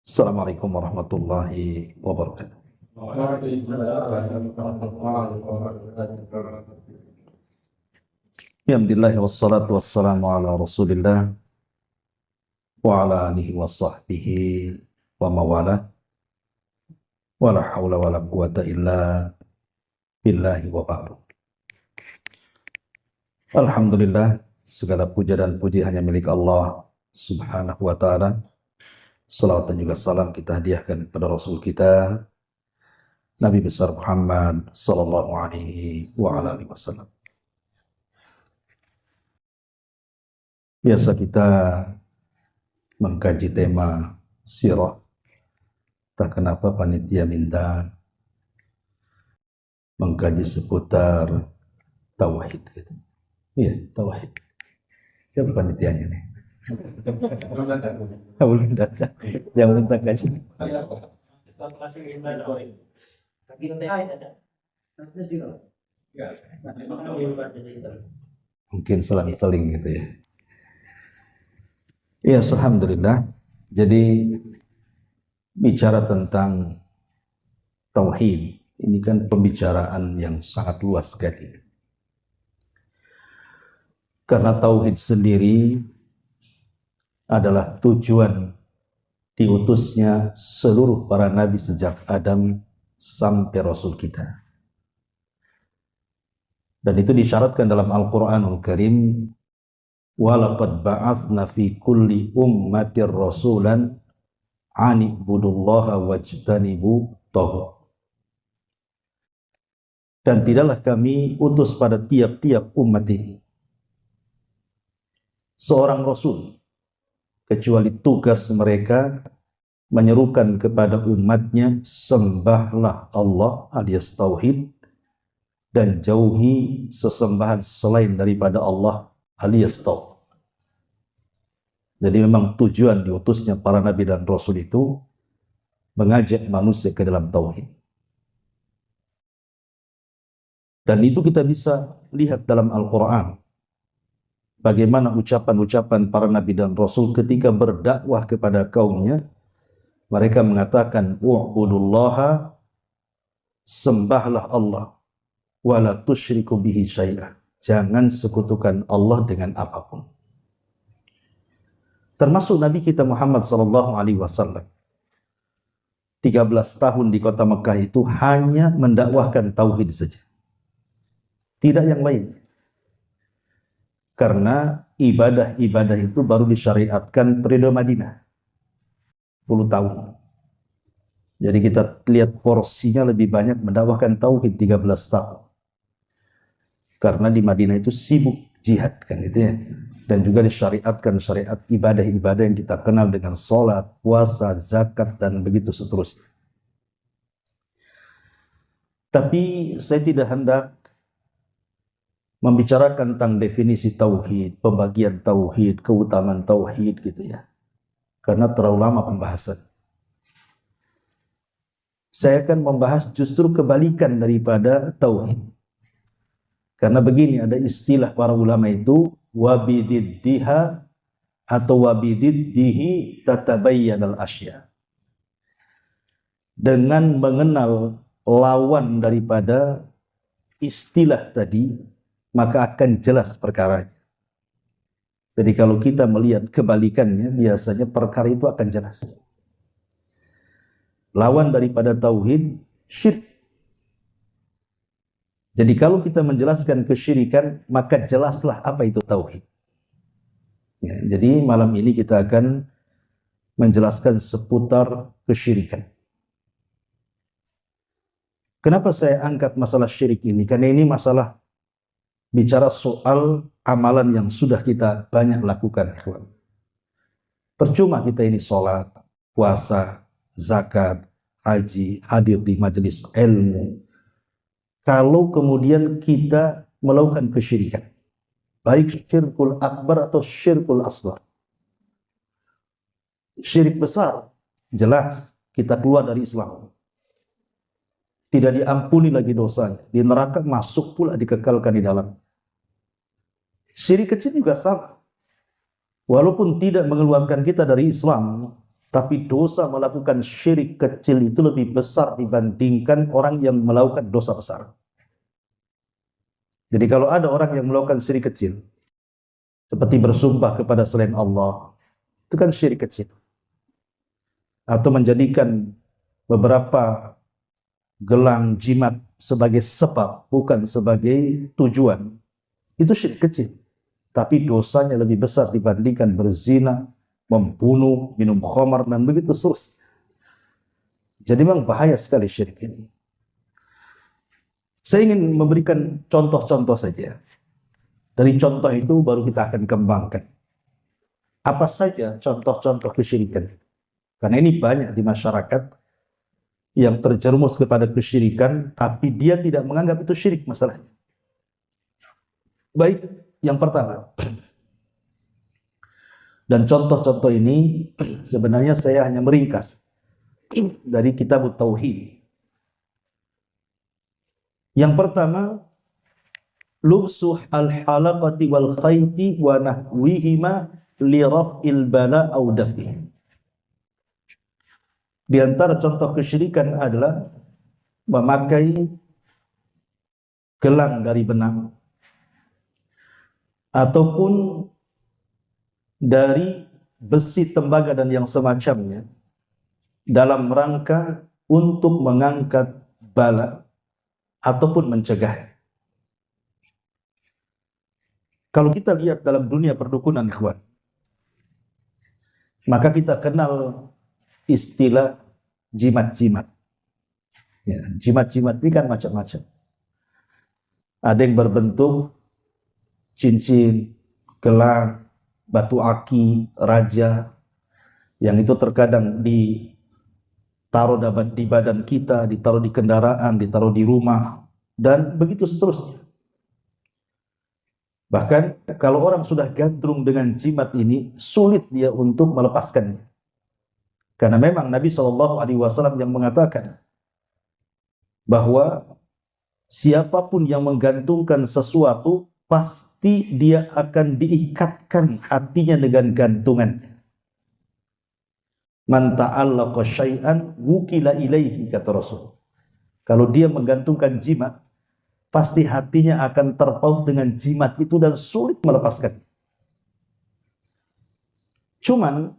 Assalamualaikum warahmatullahi wabarakatuh. Alhamdulillah wassalatu wassalamu ala Rasulillah wa ala alihi wa sahbihi wa mawala wa la hawla wa la quwata illa billahi wa ba'du. Alhamdulillah, segala puja dan puji hanya milik Allah Subhanahu wa ta'ala. Salawat dan juga salam kita hadiahkan kepada Rasul kita Nabi besar Muhammad sallallahu alaihi wa ala alihi wasallam. Biasa kita mengkaji tema sirah. Tak kenapa panitia minta mengkaji seputar tauhid gitu. Iya, tauhid. Siapa panitianya nih? Belum datang. Yang minta kaji. Mungkin selang-seling gitu ya. Ya, alhamdulillah. Jadi bicara tentang tauhid, ini kan pembicaraan yang sangat luas sekali. Karena tauhid sendiri adalah tujuan diutusnya seluruh para nabi sejak Adam sampai Rasul kita. Dan itu disyaratkan dalam Al-Quranul Karim, walaqad ba'athna fi kulli ummatir rasulan ani'budullaha wajtanibu taghut. Dan tidaklah kami utus pada tiap-tiap umat ini seorang rasul kecuali tugas mereka menyerukan kepada umatnya, sembahlah Allah alias tauhid dan jauhi sesembahan selain daripada Allah alias tauhid. Jadi memang tujuan diutusnya para nabi dan rasul itu mengajak manusia ke dalam tauhid. Dan itu kita bisa lihat dalam Al-Quran. Bagaimana ucapan-ucapan para nabi dan rasul ketika berdakwah kepada kaumnya. Mereka mengatakan, u'budullaha, sembahlah Allah, wala tusyriku bihi syai'ah. Jangan sekutukan Allah dengan apapun. Termasuk Nabi kita Muhammad SAW. 13 tahun di kota Mekah itu hanya mendakwahkan tauhid saja. Tidak yang lain. Karena ibadah-ibadah itu baru disyariatkan periode Madinah. 10 tahun. Jadi kita lihat porsinya lebih banyak mendakwahkan tauhid 13 tahun. Karena di Madinah itu sibuk jihad kan itu ya. Dan juga disyariatkan syariat ibadah-ibadah yang kita kenal dengan sholat, puasa, zakat, dan begitu seterusnya. Tapi saya tidak hendak membicarakan tentang definisi tauhid, pembagian tauhid, keutamaan tauhid gitu ya. Karena terlalu lama pembahasan. Saya akan membahas justru kebalikan daripada tauhid. Karena begini, ada istilah para ulama itu, wabididdiha atau wabididdihi tatabayyanal asya. Dengan mengenal lawan daripada istilah tadi, maka akan jelas perkaranya. Jadi kalau kita melihat kebalikannya, biasanya perkara itu akan jelas. Lawan daripada tauhid, syirik. Jadi kalau kita menjelaskan kesyirikan, maka jelaslah apa itu tauhid. Ya, jadi malam ini kita akan menjelaskan seputar kesyirikan. Kenapa saya angkat masalah syirik ini? Karena ini masalah bicara soal amalan yang sudah kita banyak lakukan. Percuma kita ini sholat, puasa, zakat, haji, hadir di majelis ilmu, kalau kemudian kita melakukan kesyirikan, baik syirkul akbar atau syirkul asghar. Syirik besar, jelas kita keluar dari Islam. Tidak diampuni lagi dosanya. Di neraka masuk pula, dikekalkan di dalam. Syirik kecil juga sama. Walaupun tidak mengeluarkan kita dari Islam, Tapi dosa melakukan syirik kecil itu lebih besar dibandingkan orang yang melakukan dosa besar. Jadi kalau ada orang yang melakukan syirik kecil, seperti bersumpah kepada selain Allah, itu kan syirik kecil. Atau menjadikan beberapa gelang jimat sebagai sebab, bukan sebagai tujuan, itu syirik kecil. Tapi dosanya lebih besar dibandingkan berzina, membunuh, minum khamar, dan begitu seterusnya. Jadi memang bahaya sekali syirik ini. Saya ingin memberikan contoh-contoh saja. Dari contoh itu baru kita akan kembangkan. Apa saja contoh-contoh kesyirikan? Karena ini banyak di masyarakat yang terjerumus kepada kesyirikan, tapi dia tidak menganggap itu syirik masalahnya. Baik, yang pertama. Dan contoh-contoh ini sebenarnya saya hanya meringkas dari kitab Tauhid. Yang pertama, lubsuh al-halaqati wal khayti wa nahwihima li raf'il bala aw daf'i. Di antara contoh kesyirikan adalah memakai gelang dari benang ataupun dari besi tembaga dan yang semacamnya dalam rangka untuk mengangkat bala ataupun mencegahnya. Kalau kita lihat dalam dunia perdukunan, ikhwan, maka kita kenal istilah jimat-jimat. Ya, jimat-jimat ini kan macam-macam. Ada yang berbentuk cincin, gelang, batu aki, raja, yang itu terkadang ditaruh di badan kita, ditaruh di kendaraan, ditaruh di rumah, dan begitu seterusnya. Bahkan kalau orang sudah gandrung dengan jimat ini, sulit dia untuk melepaskannya. Karena memang Nabi SAW yang mengatakan bahwa siapapun yang menggantungkan sesuatu, pasti dia akan diikatkan hatinya dengan gantungannya. Man ta'allaqa syai'an wukila ilaihi, kata Rasul. Kalau dia menggantungkan jimat, pasti hatinya akan terpaut dengan jimat itu dan sulit melepaskannya. Cuman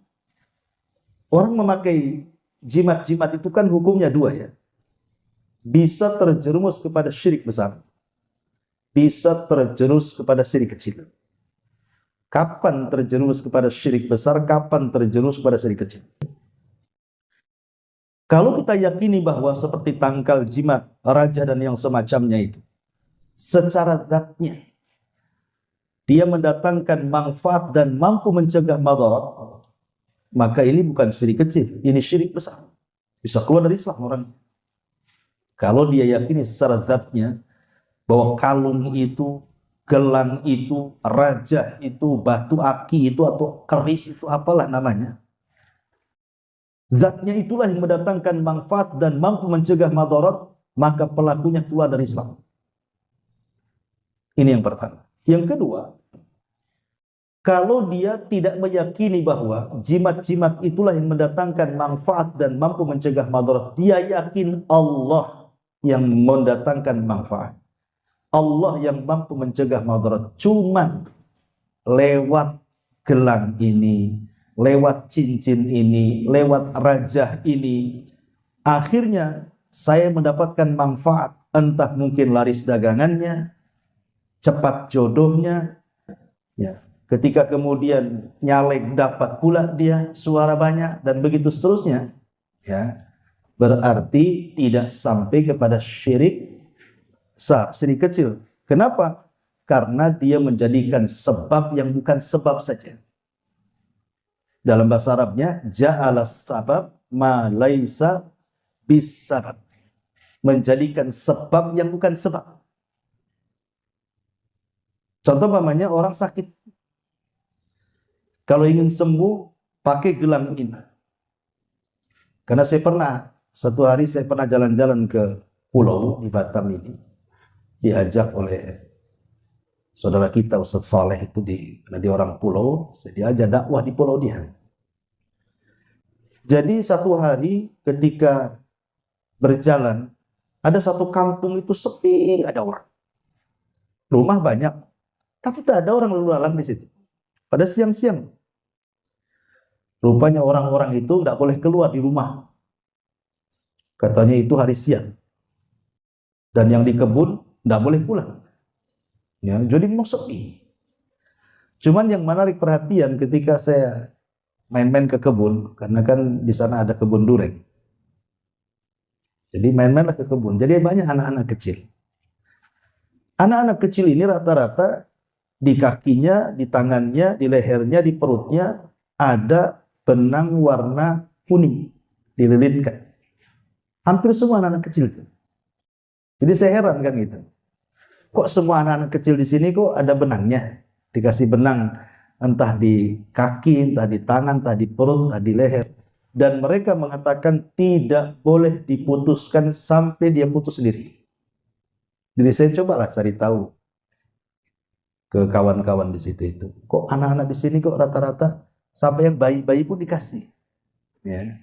orang memakai jimat-jimat itu kan hukumnya dua, ya. Bisa terjerumus kepada syirik besar, bisa terjerumus kepada syirik kecil. Kapan terjerumus kepada syirik besar, kapan terjerumus kepada syirik kecil? Kalau kita yakini bahwa seperti tangkal jimat, raja dan yang semacamnya itu, secara zatnya dia mendatangkan manfaat dan mampu mencegah madarat, maka ini bukan syirik kecil, ini syirik besar. Bisa keluar dari Islam orang. Kalau dia yakini secara zatnya bahwa kalung itu, gelang itu, raja itu, batu aki itu, atau keris itu, apalah namanya, zatnya itulah yang mendatangkan manfaat dan mampu mencegah madarat, maka pelakunya keluar dari Islam. Ini yang pertama. Yang kedua, kalau dia tidak meyakini bahwa jimat-jimat itulah yang mendatangkan manfaat dan mampu mencegah madarat, dia yakin Allah yang mendatangkan manfaat, Allah yang mampu mencegah madarat, cuman lewat gelang ini, lewat cincin ini, lewat raja ini, akhirnya saya mendapatkan manfaat, entah mungkin laris dagangannya, cepat jodohnya, ya. Ketika kemudian nyalek dapat pula dia suara banyak, dan begitu seterusnya, ya. Berarti tidak sampai kepada syirik besar, syirik kecil. Kenapa? Karena dia menjadikan sebab yang bukan sebab saja. Dalam bahasa Arabnya, ja'ala sabab ma laisa bis sabab. Menjadikan sebab yang bukan sebab. Contoh namanya orang sakit. Kalau ingin sembuh, pakai gelang ini. Karena satu hari saya pernah jalan-jalan ke pulau di Batam ini. Diajak oleh saudara kita Ustaz Saleh itu, karena dia orang pulau, saya diajak dakwah di pulau dia. Jadi satu hari ketika berjalan, ada satu kampung itu sepi, nggak ada orang. Rumah banyak, tapi tak ada orang lalu lalang di situ. Pada siang-siang, rupanya orang-orang itu nggak boleh keluar di rumah. Katanya itu hari siang. Dan yang di kebun nggak boleh pulang. Ya, jadi mau sepi. Cuman yang menarik perhatian ketika saya main-main ke kebun, karena kan di sana ada kebun durian. Jadi main-mainlah ke kebun. Jadi banyak anak-anak kecil. Anak-anak kecil ini rata-rata di kakinya, di tangannya, di lehernya, di perutnya ada benang warna kuning dililitkan. Hampir semua anak-anak kecil itu. Jadi saya heran kan gitu. Kok semua anak-anak kecil di sini kok ada benangnya? Dikasih benang entah di kaki, entah di tangan, entah di perut, entah di leher. Dan mereka mengatakan tidak boleh diputuskan sampai dia putus sendiri. Jadi saya cobalah cari tahu ke kawan-kawan di situ itu. Kok anak-anak di sini kok rata-rata sampai yang bayi-bayi pun dikasih. Ya.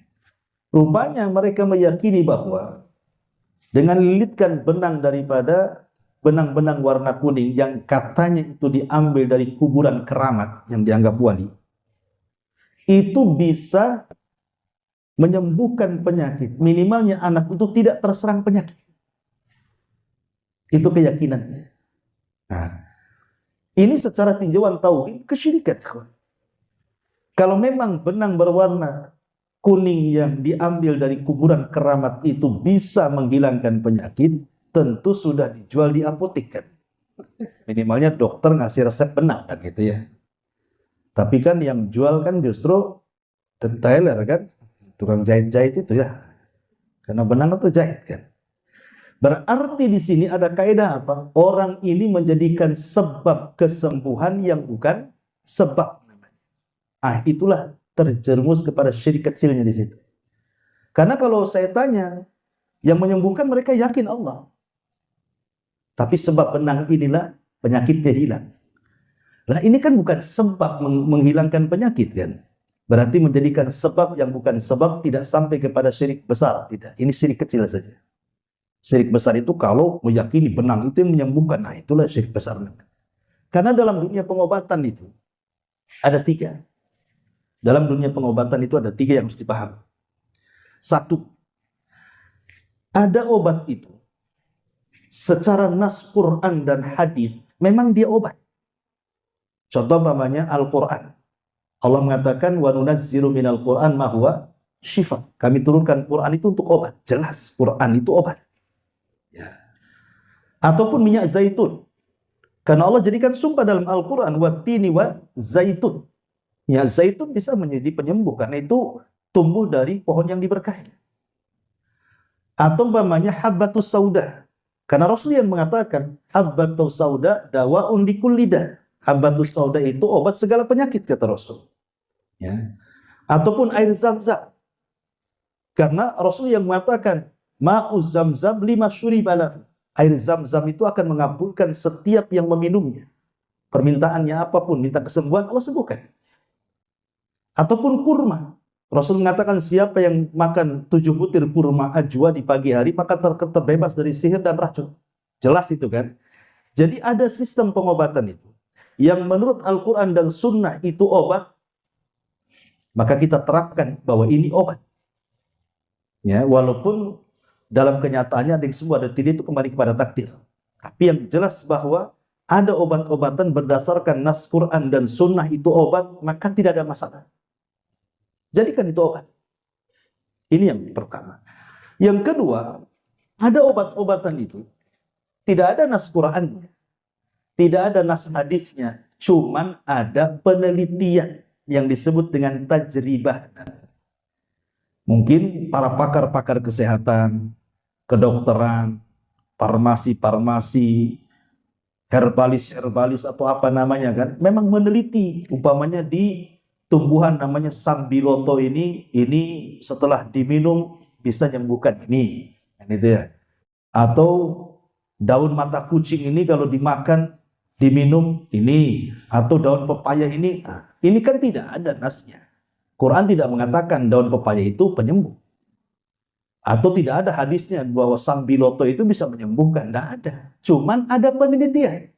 Rupanya mereka meyakini bahwa dengan lilitkan benang daripada benang-benang warna kuning yang katanya itu diambil dari kuburan keramat yang dianggap wali, itu bisa menyembuhkan penyakit. Minimalnya anak itu tidak terserang penyakit. Itu keyakinannya. Nah, ini secara tinjauan tauhid kesyirikan. Kalau memang benang berwarna kuning yang diambil dari kuburan keramat itu bisa menghilangkan penyakit, tentu sudah dijual di apotek kan. Minimalnya dokter ngasih resep benang kan gitu ya. Tapi kan yang jual kan justru tailor kan, tukang jahit-jahit itu ya. Karena benang itu jahit kan. Berarti di sini ada kaidah apa? Orang ini menjadikan sebab kesembuhan yang bukan sebab namanya. Ah, itulah terjerumus kepada syirik kecilnya di situ. Karena kalau saya tanya, yang menyembuhkan mereka yakin Allah. Tapi sebab benang inilah penyakitnya hilang. Nah, ini kan bukan sebab menghilangkan penyakit kan? Berarti menjadikan sebab yang bukan sebab tidak sampai kepada syirik besar, tidak. Ini syirik kecil saja. Syirik besar itu kalau meyakini benang itu yang menyembuhkan. Nah, itulah syirik besar. Karena dalam dunia pengobatan itu ada 3. Dalam dunia pengobatan itu ada 3 yang harus dipahami. 1, ada obat itu secara nas Quran dan hadis memang dia obat. Contoh namanya Al-Quran. Allah mengatakan wa nunazzilu minal Quran ma huwa syifa. Kami turunkan Quran itu untuk obat. Jelas Quran itu obat. Ya. Ataupun minyak zaitun. Karena Allah jadikan sumpah dalam Al-Quran wa tini wa zaitun. Minyak zaitun bisa menjadi penyembuh karena itu tumbuh dari pohon yang diberkahi. Atau umpamanya habbatus sauda. Karena Rasul yang mengatakan habbatus sauda dawaun likulli da. Habbatus sauda itu obat segala penyakit kata Rasul. Ya. Ataupun air Zam-Zam. Karena Rasul yang mengatakan ma'u Zam-Zam lima syuribalah. Air Zam-Zam itu akan mengabulkan setiap yang meminumnya. Permintaannya apapun, minta kesembuhan Allah sembuhkan. Ataupun kurma. Rasul mengatakan siapa yang makan 7 butir kurma ajwa di pagi hari maka terbebas dari sihir dan racun. Jelas itu kan. Jadi ada sistem pengobatan itu yang menurut Al-Quran dan Sunnah itu obat, maka kita terapkan bahwa ini obat. Ya, walaupun dalam kenyataannya ada yang semua ada tidak itu kembali kepada takdir. Tapi yang jelas bahwa ada obat-obatan berdasarkan nas Quran dan Sunnah itu obat, maka tidak ada masalah. Jadikan itu obat. Ini yang pertama. Yang kedua, ada obat-obatan itu tidak ada nas Qurannya, tidak ada nas hadisnya, cuman ada penelitian yang disebut dengan tajribah. Mungkin para pakar-pakar kesehatan, kedokteran, farmasi-farmasi, herbalis atau apa namanya kan, memang meneliti umpamanya di tumbuhan namanya sambiloto ini setelah diminum bisa menyembuhkan ini, kan itu ya. Atau daun mata kucing ini kalau dimakan diminum ini, atau daun pepaya ini kan tidak ada nasnya. Quran tidak mengatakan daun pepaya itu penyembuh. Atau tidak ada hadisnya bahwa sambiloto itu bisa menyembuhkan. Tidak ada. Cuman ada penelitian.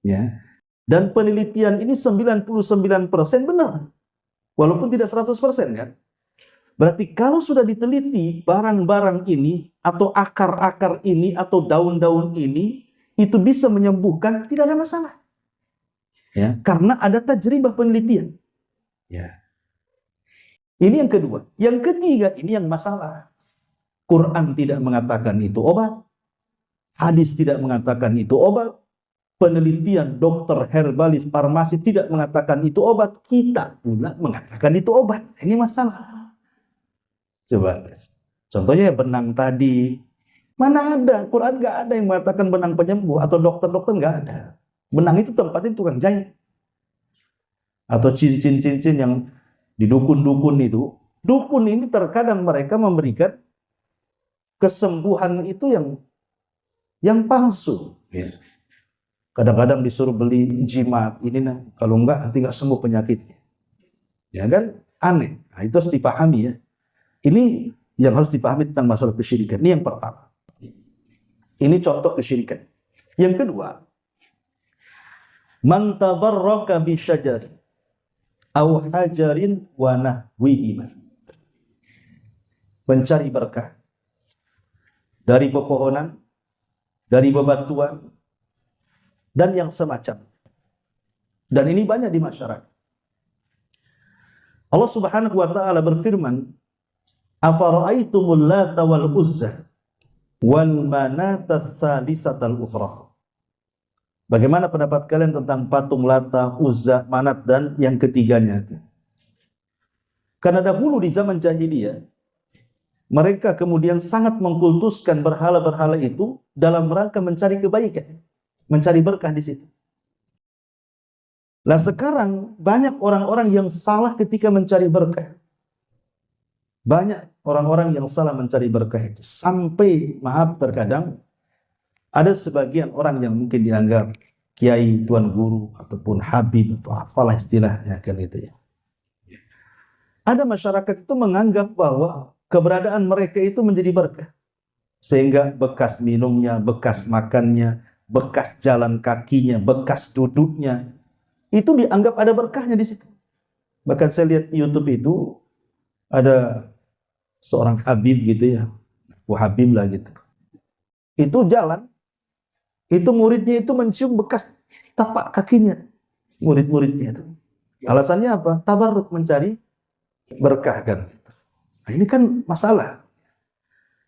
Ya. Dan penelitian ini 99% benar. Walaupun tidak 100% kan. Berarti kalau sudah diteliti barang-barang ini atau akar-akar ini atau daun-daun ini itu bisa menyembuhkan, tidak ada masalah. Ya, karena ada tajribah penelitian. Ya. Ini yang kedua. Yang ketiga, ini yang masalah. Quran tidak mengatakan itu obat. Hadis tidak mengatakan itu obat. Penelitian dokter, herbalis, farmasi tidak mengatakan itu obat. Kita pula mengatakan itu obat. Ini masalah. Coba, contohnya benang tadi. Mana ada, Quran nggak ada yang mengatakan benang penyembuh atau dokter-dokter nggak ada. Benang itu tempatin tukang jahit. Atau cincin-cincin yang di dukun-dukun itu. Dukun ini terkadang mereka memberikan kesembuhan itu yang palsu. Kadang-kadang disuruh beli jimat ini, nah kalau enggak nanti nggak sembuh penyakitnya. Ya kan aneh. Nah, itu harus dipahami ya. Ini yang harus dipahami tentang masalah kesyirikan. Ini yang pertama. Ini contoh kesyirikan. Yang kedua, man tabarraka bi syajarin aw hajarin wa nahwihima. Mencari berkah dari pepohonan, dari bebatuan, dan yang semacam. Dan ini banyak di masyarakat. Allah Subhanahu wa taala berfirman, "Afara'aitumul Lata wal Uzza wal Manata tsalitsatal ukhra." Bagaimana pendapat kalian tentang patung Lata, Uzza, Manat dan yang ketiganya? Karena dahulu di zaman jahiliyah mereka kemudian sangat mengkultuskan berhala-berhala itu dalam rangka mencari kebaikan, mencari berkah di situ. Nah sekarang banyak orang-orang yang salah ketika mencari berkah. Banyak orang-orang yang salah mencari berkah itu. Sampai, maaf terkadang, ada sebagian orang yang mungkin dianggap kiai, tuan guru, ataupun habib, atau apalah istilahnya kan itu ya. Ada masyarakat itu menganggap bahwa keberadaan mereka itu menjadi berkah. Sehingga bekas minumnya, bekas makannya, bekas jalan kakinya, bekas duduknya, itu dianggap ada berkahnya di situ. Bahkan saya lihat di YouTube itu, ada seorang habib gitu ya, habib lah gitu. Itu jalan, itu muridnya itu mencium bekas tapak kakinya, murid-muridnya itu. Alasannya apa? Tabarruk, mencari berkah kan. Nah, ini kan masalah.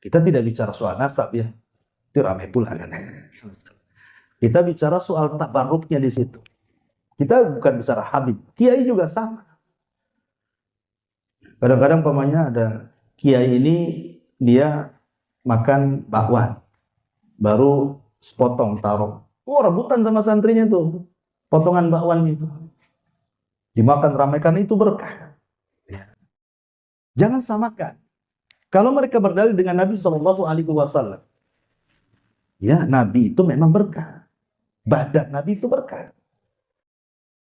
Kita tidak bicara soal nasab ya, itu ramai pula kan. Kita bicara soal tabarruknya di situ. Kita bukan bicara habib, kiai juga sama. Kadang-kadang pamannya ada kiai ini dia makan bakwan, baru sepotong taruh. Oh, rebutan sama santrinya tuh, potongan bakwan itu. Dimakan ramaikan itu berkah. Jangan samakan. Kalau mereka berdalil dengan Nabi Shallallahu Alaihi Wasallam, ya Nabi itu memang berkah. Badan Nabi itu berkah.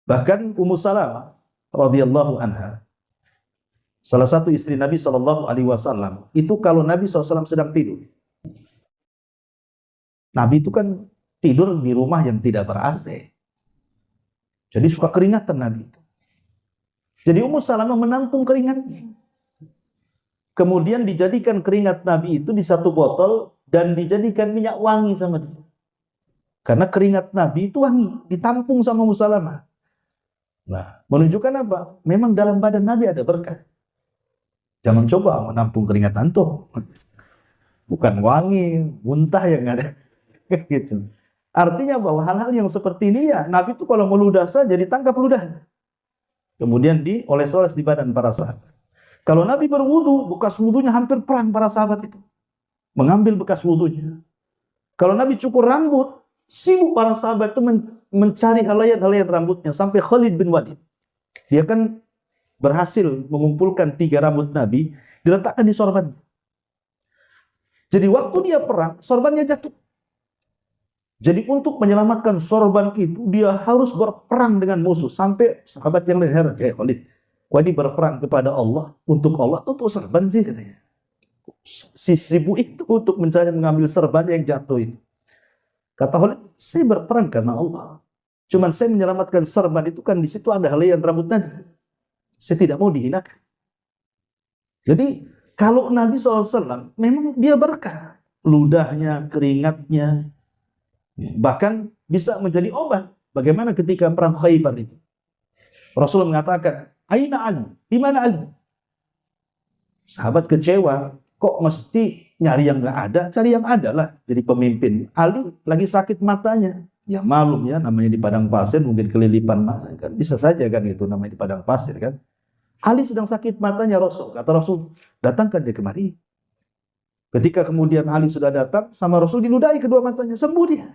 Bahkan Ummu Salamah radhiyallahu anha, salah satu istri Nabi Shallallahu Alaihi Wasallam, itu kalau Nabi SAW sedang tidur, Nabi itu kan tidur di rumah yang tidak ber-AC, jadi suka keringatan Nabi itu. Jadi Ummu Salamah menampung keringatnya. Kemudian dijadikan keringat Nabi itu di satu botol dan dijadikan minyak wangi sama dia. Karena keringat Nabi itu wangi, ditampung sama Ummu Salamah. Nah, menunjukkan apa? Memang dalam badan Nabi ada berkah. Jangan coba menampung keringat antum. Bukan wangi, muntah yang ada. Gitu. Artinya bahwa hal-hal yang seperti ini ya, Nabi itu kalau meludah saja ditangkap ludahnya. Kemudian dioles-oles di badan para sahabat. Kalau Nabi berwudu, bekas wudunya hampir perang para sahabat itu. Mengambil bekas wudunya. Kalau Nabi cukur rambut, sibuk para sahabat itu mencari helaian-helaian rambutnya. Sampai Khalid bin Walid. Dia kan berhasil mengumpulkan 3 rambut Nabi, diletakkan di sorbannya. Jadi waktu dia perang, sorbannya jatuh. Jadi untuk menyelamatkan sorban itu, dia harus berperang dengan musuh. Sampai sahabat yang lain heran, Khalid, Wah, ini berperang kepada Allah, untuk Allah atau serban sih katanya. Si sibuk itu untuk mencari mengambil serban yang jatuh itu. Kata Khalid, saya berperang karena Allah. Cuman saya menyelamatkan serban itu kan di situ ada helaian rambut Nabi. Saya tidak mau dihinakan. Jadi kalau Nabi SAW memang dia berkah. Ludahnya, keringatnya, bahkan bisa menjadi obat. Bagaimana ketika perang Khaybar itu? Rasul mengatakan, Aina Ali? Di mana Ali? Sahabat kecewa, kok mesti nyari yang nggak ada, cari yang ada lah. Jadi pemimpin. Ali lagi sakit matanya. Ya malum ya, namanya di padang pasir, mungkin kelilipan mata kan. Bisa saja kan itu namanya di padang pasir kan. Ali sedang sakit matanya Rasul. Kata Rasul, datangkan dia kemari. Ketika kemudian Ali sudah datang, sama Rasul diludahi kedua matanya, sembuh dia.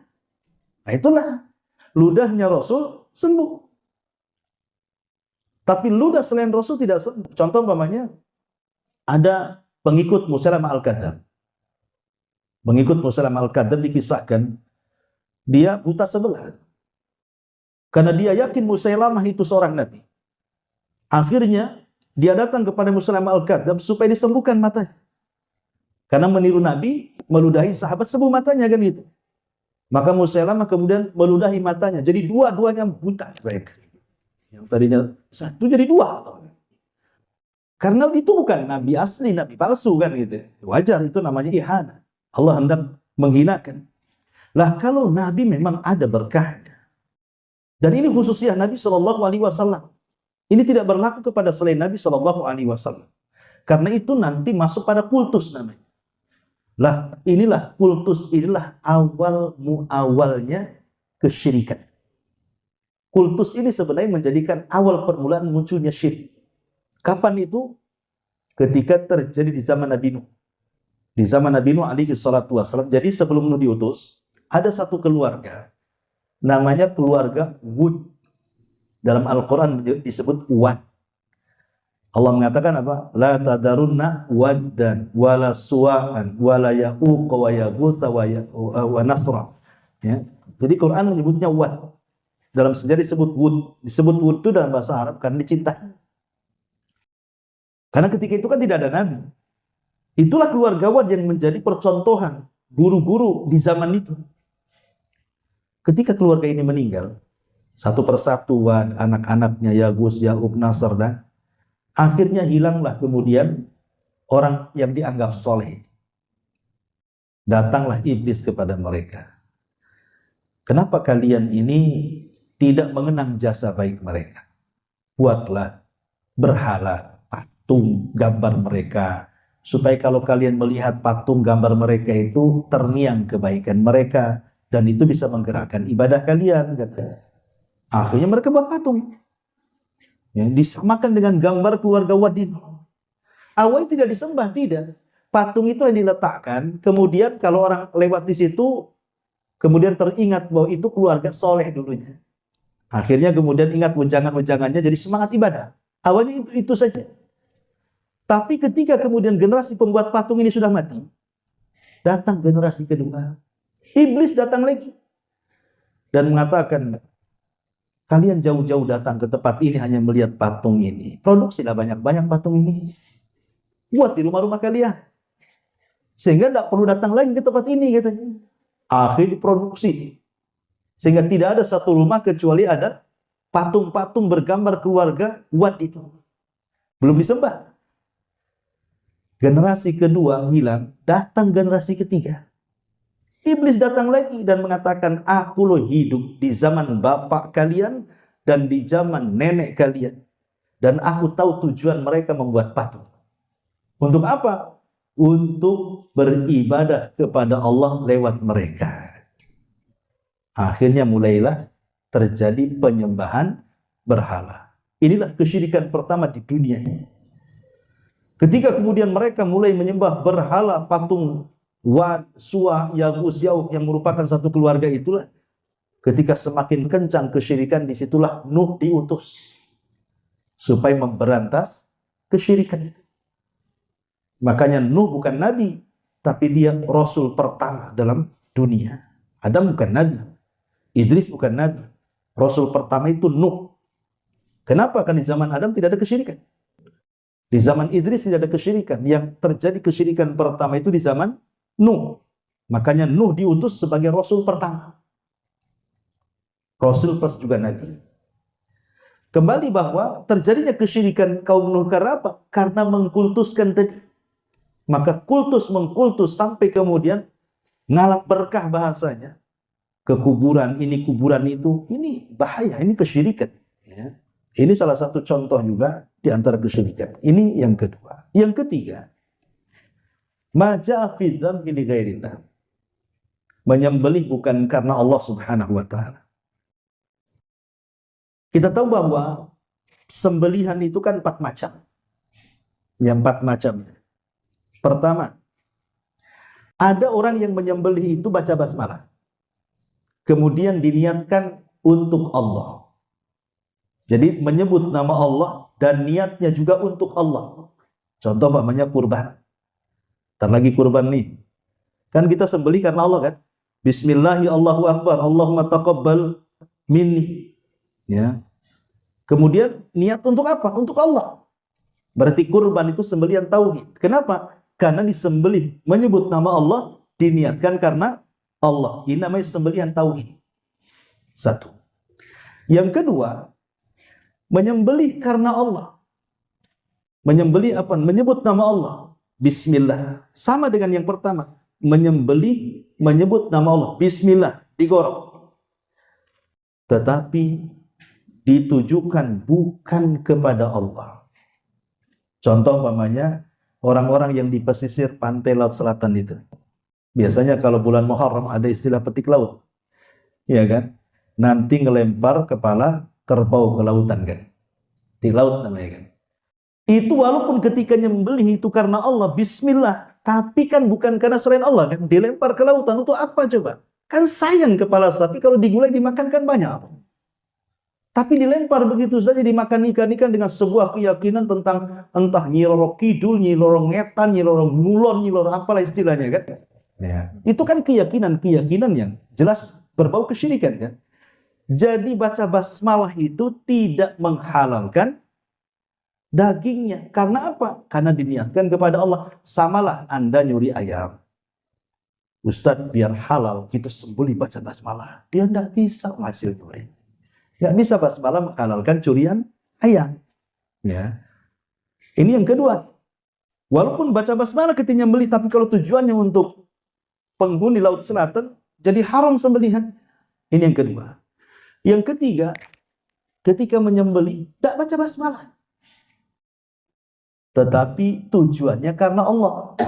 Nah itulah, ludahnya Rasul sembuh. Tapi ludah selain Rasul tidak sembuh. Contoh umpamanya, ada pengikut Musailamah Al-Kadzdzab. Pengikut Musailamah Al-Kadzdzab dikisahkan, dia buta sebelah. Karena dia yakin Musailamah itu seorang nabi. Akhirnya, dia datang kepada Musailamah Al-Kadzdzab supaya disembuhkan matanya. Karena meniru nabi, meludahi sahabat, sembuh matanya kan gitu. Maka Musailamah kemudian meludahi matanya. Jadi dua-duanya buta. Yang tadinya satu jadi dua. Karena itu bukan nabi asli, nabi palsu kan gitu. Wajar, itu namanya ihana. Allah hendak menghinakan. Lah kalau nabi memang ada berkahnya. Dan ini khususnya Nabi SAW. Ini tidak berlaku kepada selain Nabi SAW. Karena itu nanti masuk pada kultus namanya. Lah inilah kultus, inilah awal muawalnya kesyirikan. Kultus ini sebenarnya menjadikan awal permulaan munculnya syirik. Kapan itu? Ketika terjadi di zaman Nabi Nuh. Di zaman Nabi Nuh alaihi salatu wassalam. Jadi sebelum Nuh diutus, ada satu keluarga. Namanya keluarga Wud. Dalam Al-Quran disebut Wad. Allah mengatakan apa? La tadarunna waddan, wala suwa'an, wala ya'uq, wa yaghutha, wa nasra. Ya. Jadi Quran menyebutnya Wad. Dalam sejarah disebut Wud. Disebut Wud itu dalam bahasa Arab karena dicintai. Karena ketika itu kan tidak ada nabi. Itulah keluarga Wad yang menjadi percontohan guru-guru di zaman itu. Ketika keluarga ini meninggal, satu persatu Wad, anak-anaknya Yagus, Ya'uq, Nasr, dan akhirnya hilanglah kemudian orang yang dianggap soleh. Datanglah iblis kepada mereka. Kenapa kalian ini tidak mengenang jasa baik mereka? Buatlah berhala, patung, gambar mereka. Supaya kalau kalian melihat patung gambar mereka itu terngiang kebaikan mereka. Dan itu bisa menggerakkan ibadah kalian, katanya. Akhirnya mereka buat patung. Ya, disamakan dengan gambar keluarga Wad itu. Awalnya tidak disembah, tidak. Patung itu yang diletakkan, kemudian kalau orang lewat di situ, kemudian teringat bahwa itu keluarga soleh dulunya. Akhirnya kemudian ingat wejangan-wejangannya, jadi semangat ibadah. Awalnya itu saja. Tapi ketika kemudian generasi pembuat patung ini sudah mati, datang generasi kedua. Iblis datang lagi. Dan mengatakan, kalian jauh-jauh datang ke tempat ini hanya melihat patung ini. Produksilah banyak-banyak patung ini. Buat di rumah-rumah kalian. Sehingga tidak perlu datang lagi ke tempat ini, katanya. Akhirnya diproduksi. Sehingga tidak ada satu rumah kecuali ada patung-patung bergambar keluarga Wad itu. Belum disembah. Generasi kedua hilang, datang generasi ketiga. Iblis datang lagi dan mengatakan, aku loh hidup di zaman bapak kalian dan di zaman nenek kalian. Dan aku tahu tujuan mereka membuat patung. Untuk apa? Untuk beribadah kepada Allah lewat mereka. Akhirnya mulailah terjadi penyembahan berhala. Inilah kesyirikan pertama di dunia ini. Ketika kemudian mereka mulai menyembah berhala, patung Wad, Suwa, Yagus, Ya'uq yang merupakan satu keluarga itulah. Ketika semakin kencang kesyirikan, disitulah Nuh diutus. Supaya memberantas kesyirikan. Makanya Nuh bukan nabi, tapi dia rasul pertama dalam dunia. Adam bukan nabi. Idris bukan nabi. Rasul pertama itu Nuh. Kenapa? Karena di zaman Adam tidak ada kesyirikan. Di zaman Idris tidak ada kesyirikan. Yang terjadi kesyirikan pertama itu di zaman Nuh. Makanya Nuh diutus sebagai Rasul pertama. Rasul plus juga Nabi. Kembali bahwa terjadinya kesyirikan kaum Nuh karena apa? Karena mengkultuskan tadi. Maka kultus mengkultus sampai kemudian ngalap berkah bahasanya. Ke kuburan ini, kuburan itu. Ini bahaya, ini kesyirikan. Ya. Ini salah satu contoh juga di antara kesyirikan. Ini yang kedua. Yang ketiga, maja'a fi dzambi li ghairillah. Menyembelih bukan karena Allah Subhanahu wa taala. Kita tahu bahwa sembelihan itu kan 4 macam. Yang 4 macam. Pertama, ada orang yang menyembelih itu baca basmalah. Kemudian diniatkan untuk Allah. Jadi menyebut nama Allah dan niatnya juga untuk Allah. Contoh namanya kurban. Ntar lagi kurban nih. Kan kita sembelih karena Allah kan. Bismillahi Allahu Akbar. Allahumma taqabbal minni. Ya. Kemudian niat untuk apa? Untuk Allah. Berarti kurban itu sembelihan tauhid. Kenapa? Karena disembelih menyebut nama Allah diniatkan karena Allah. Ini namanya sembelihan tauhid. Satu. Yang kedua, menyembelih karena Allah. Menyembelih apa? Menyebut nama Allah. Bismillah. Sama dengan yang pertama. Menyembelih, menyebut nama Allah. Bismillah. Digorok. Tetapi ditujukan bukan kepada Allah. Contoh umpamanya orang-orang yang di pesisir pantai laut selatan itu. Biasanya kalau bulan Muharram ada istilah petik laut. Ya kan? Nanti ngelempar kepala kerbau ke lautan kan. Petik laut namanya kan. Itu walaupun ketika nyembelih itu karena Allah, bismillah, tapi kan bukan karena selain Allah kan, dilempar ke lautan untuk apa coba? Kan sayang kepala sapi kalau digulai dimakan kan banyak. Tapi dilempar begitu saja dimakan ikan-ikan dengan sebuah keyakinan tentang entah Nyi Roro Kidul, Nyi Roro Ngetan, Nyi Roro Ngulon, Nyi Roro apalah istilahnya kan. Ya. Itu kan keyakinan-keyakinan yang jelas berbau kesyirikan kan. Jadi baca basmalah itu tidak menghalalkan dagingnya. Karena apa? Karena diniatkan kepada Allah. Samalah Anda nyuri ayam. Ustadz biar halal kita sembelih baca basmalah. Dia tidak bisa hasil nyuri. Nggak bisa basmalah menghalalkan curian ayam. Ya. Ini yang kedua. Walaupun baca basmalah ketika nyembelih, tapi kalau tujuannya untuk penghuni laut selatan, jadi haram sembelihan. Ini yang kedua. Yang ketiga, ketika menyembelih, tidak baca basmalah. Tetapi tujuannya karena Allah.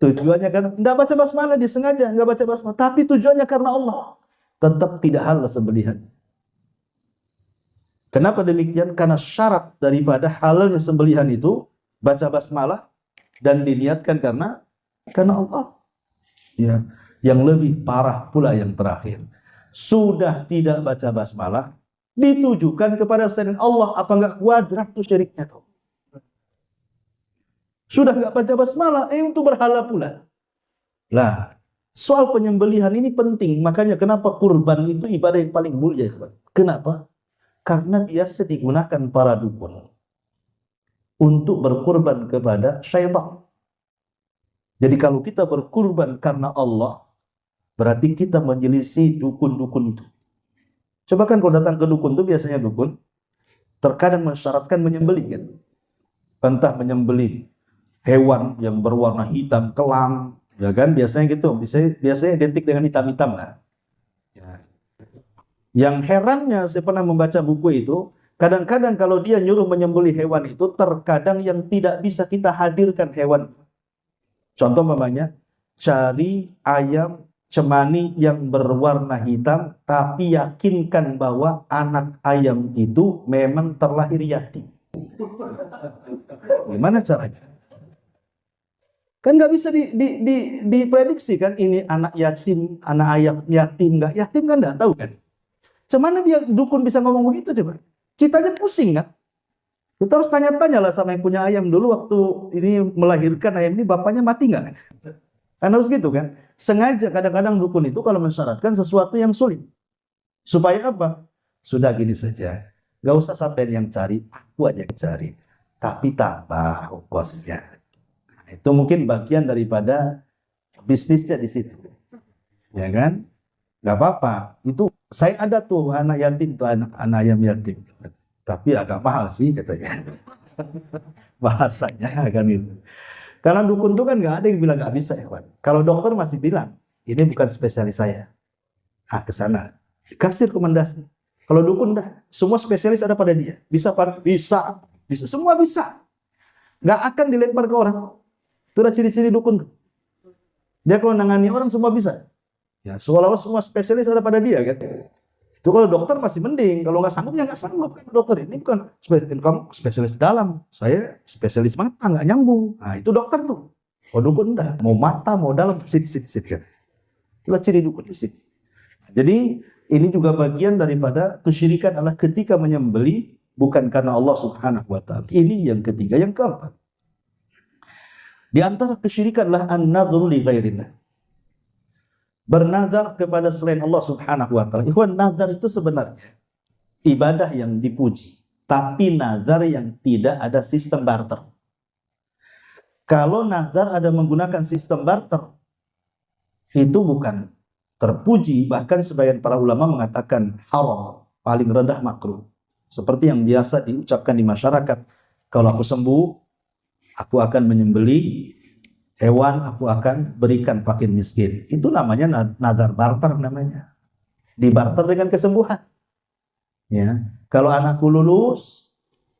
Tujuannya karena, tidak baca basmalah, disengaja, nggak baca basmalah. Tapi tujuannya karena Allah. Tetap tidak halal sembelihan. Kenapa demikian? Karena syarat daripada halalnya sembelihan itu baca basmalah dan diniatkan karena Allah. Ya, yang lebih parah pula yang terakhir. Sudah tidak baca basmalah ditujukan kepada selain Allah, apa enggak kuadrat tuh syiriknya tuh. Sudah enggak baca basmalah, untuk berhala pula. Lah, soal penyembelihan ini penting, makanya kenapa kurban itu ibadah yang paling mulia, teman. Kenapa? Karena biasa digunakan para dukun untuk berkurban kepada syaitan. Jadi kalau kita berkurban karena Allah, berarti kita menyelisih dukun-dukun itu. Coba kan kalau datang ke dukun itu biasanya dukun terkadang mensyaratkan menyembelih kan. Entah menyembelih hewan yang berwarna hitam, kelam, ya kan, biasanya gitu. Biasanya identik dengan hitam-hitam lah. Ya. Yang herannya saya pernah membaca buku itu, kadang-kadang kalau dia nyuruh menyembelih hewan itu, terkadang yang tidak bisa kita hadirkan hewan. Contoh namanya, cari ayam cemani yang berwarna hitam, tapi yakinkan bahwa anak ayam itu memang terlahir yatim. Gimana caranya? Kan nggak bisa diprediksi kan, ini anak yatim, anak ayam yatim, nggak yatim kan nggak tahu kan. Cuman dia dukun bisa ngomong begitu coba? Kita aja pusing kan? Kita harus tanya-tanya lah sama yang punya ayam dulu waktu ini melahirkan ayam ini bapaknya mati nggak? Kan harus gitu kan? Sengaja kadang-kadang dukun itu kalau mensyaratkan sesuatu yang sulit. Supaya apa? Sudah gini saja. Nggak usah sampai yang cari, aku aja yang cari. Tapi tambah ongkosnya. Nah, itu mungkin bagian daripada bisnisnya di situ. Ya kan? Nggak apa-apa. Itu saya ada tuh anak yatim tuh, anak ayam yatim. Tapi agak mahal sih katanya. Bahasanya kan itu. Karena dukun tuh kan nggak ada yang bilang nggak bisa ya Pak. Kalau dokter masih bilang ini bukan spesialis saya. Ke sana. Kasih rekomendasi. Kalau dukun dah, semua spesialis ada pada dia. Bisa Pak? Bisa. Bisa. Semua bisa. Nggak akan dilempar ke orang. Itu udah ciri-ciri dukun tuh. Dia kalau nangani orang semua bisa. Ya, seolah-olah semua spesialis ada pada dia kan. Itu kalau dokter masih mending. Kalau nggak sanggup ya nggak sanggup kan dokter. Ini bukan kamu spesialis dalam. Saya spesialis mata, nggak nyambung. Nah itu dokter tuh. Kalau dukun enggak. Mau mata, mau dalam, sini kan. Itulah ciri dukun di sini. Jadi ini juga bagian daripada kesyirikan adalah ketika menyembelih bukan karena Allah Subhanahu wa taala. Ini yang ketiga, yang keempat. Di antara kesyirikan adalah an-nadhru li ghairillah. Bernazar kepada selain Allah Subhanahu wa taala. Ikhwan, nazar itu sebenarnya ibadah yang dipuji, tapi nazar yang tidak ada sistem barter. Kalau nazar ada menggunakan sistem barter, itu bukan terpuji, bahkan sebagian para ulama mengatakan haram, paling rendah makruh. Seperti yang biasa diucapkan di masyarakat, kalau aku sembuh, aku akan menyembelih hewan, aku akan berikan fakir miskin. Itu namanya nazar barter namanya. Dibarter dengan kesembuhan. Ya, kalau anakku lulus,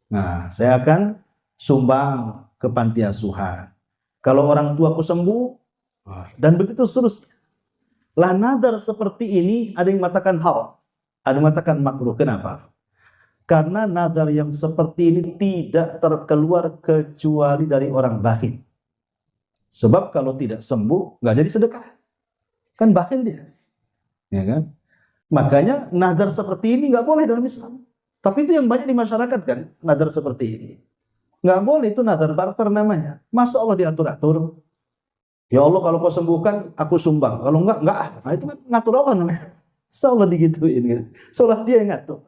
nah saya akan sumbang ke panti asuhan. Kalau orang tuaku sembuh, dan begitu seterusnya. Lah nazar seperti ini ada yang mengatakan haram, ada yang mengatakan makruh. Kenapa? Karena nazar yang seperti ini tidak terkeluar kecuali dari orang bakhil. Sebab kalau tidak sembuh, nggak jadi sedekah. Kan bakhil dia. Ya kan? Makanya nazar seperti ini nggak boleh dalam Islam. Tapi itu yang banyak di masyarakat kan, nazar seperti ini. Nggak boleh, itu nazar barter namanya. Masa Allah diatur-atur? Ya Allah kalau kau sembuhkan, aku sumbang. Kalau enggak. Nah itu kan ngatur Allah namanya. Seolah digituin gitu. Seolah dia yang ngatur.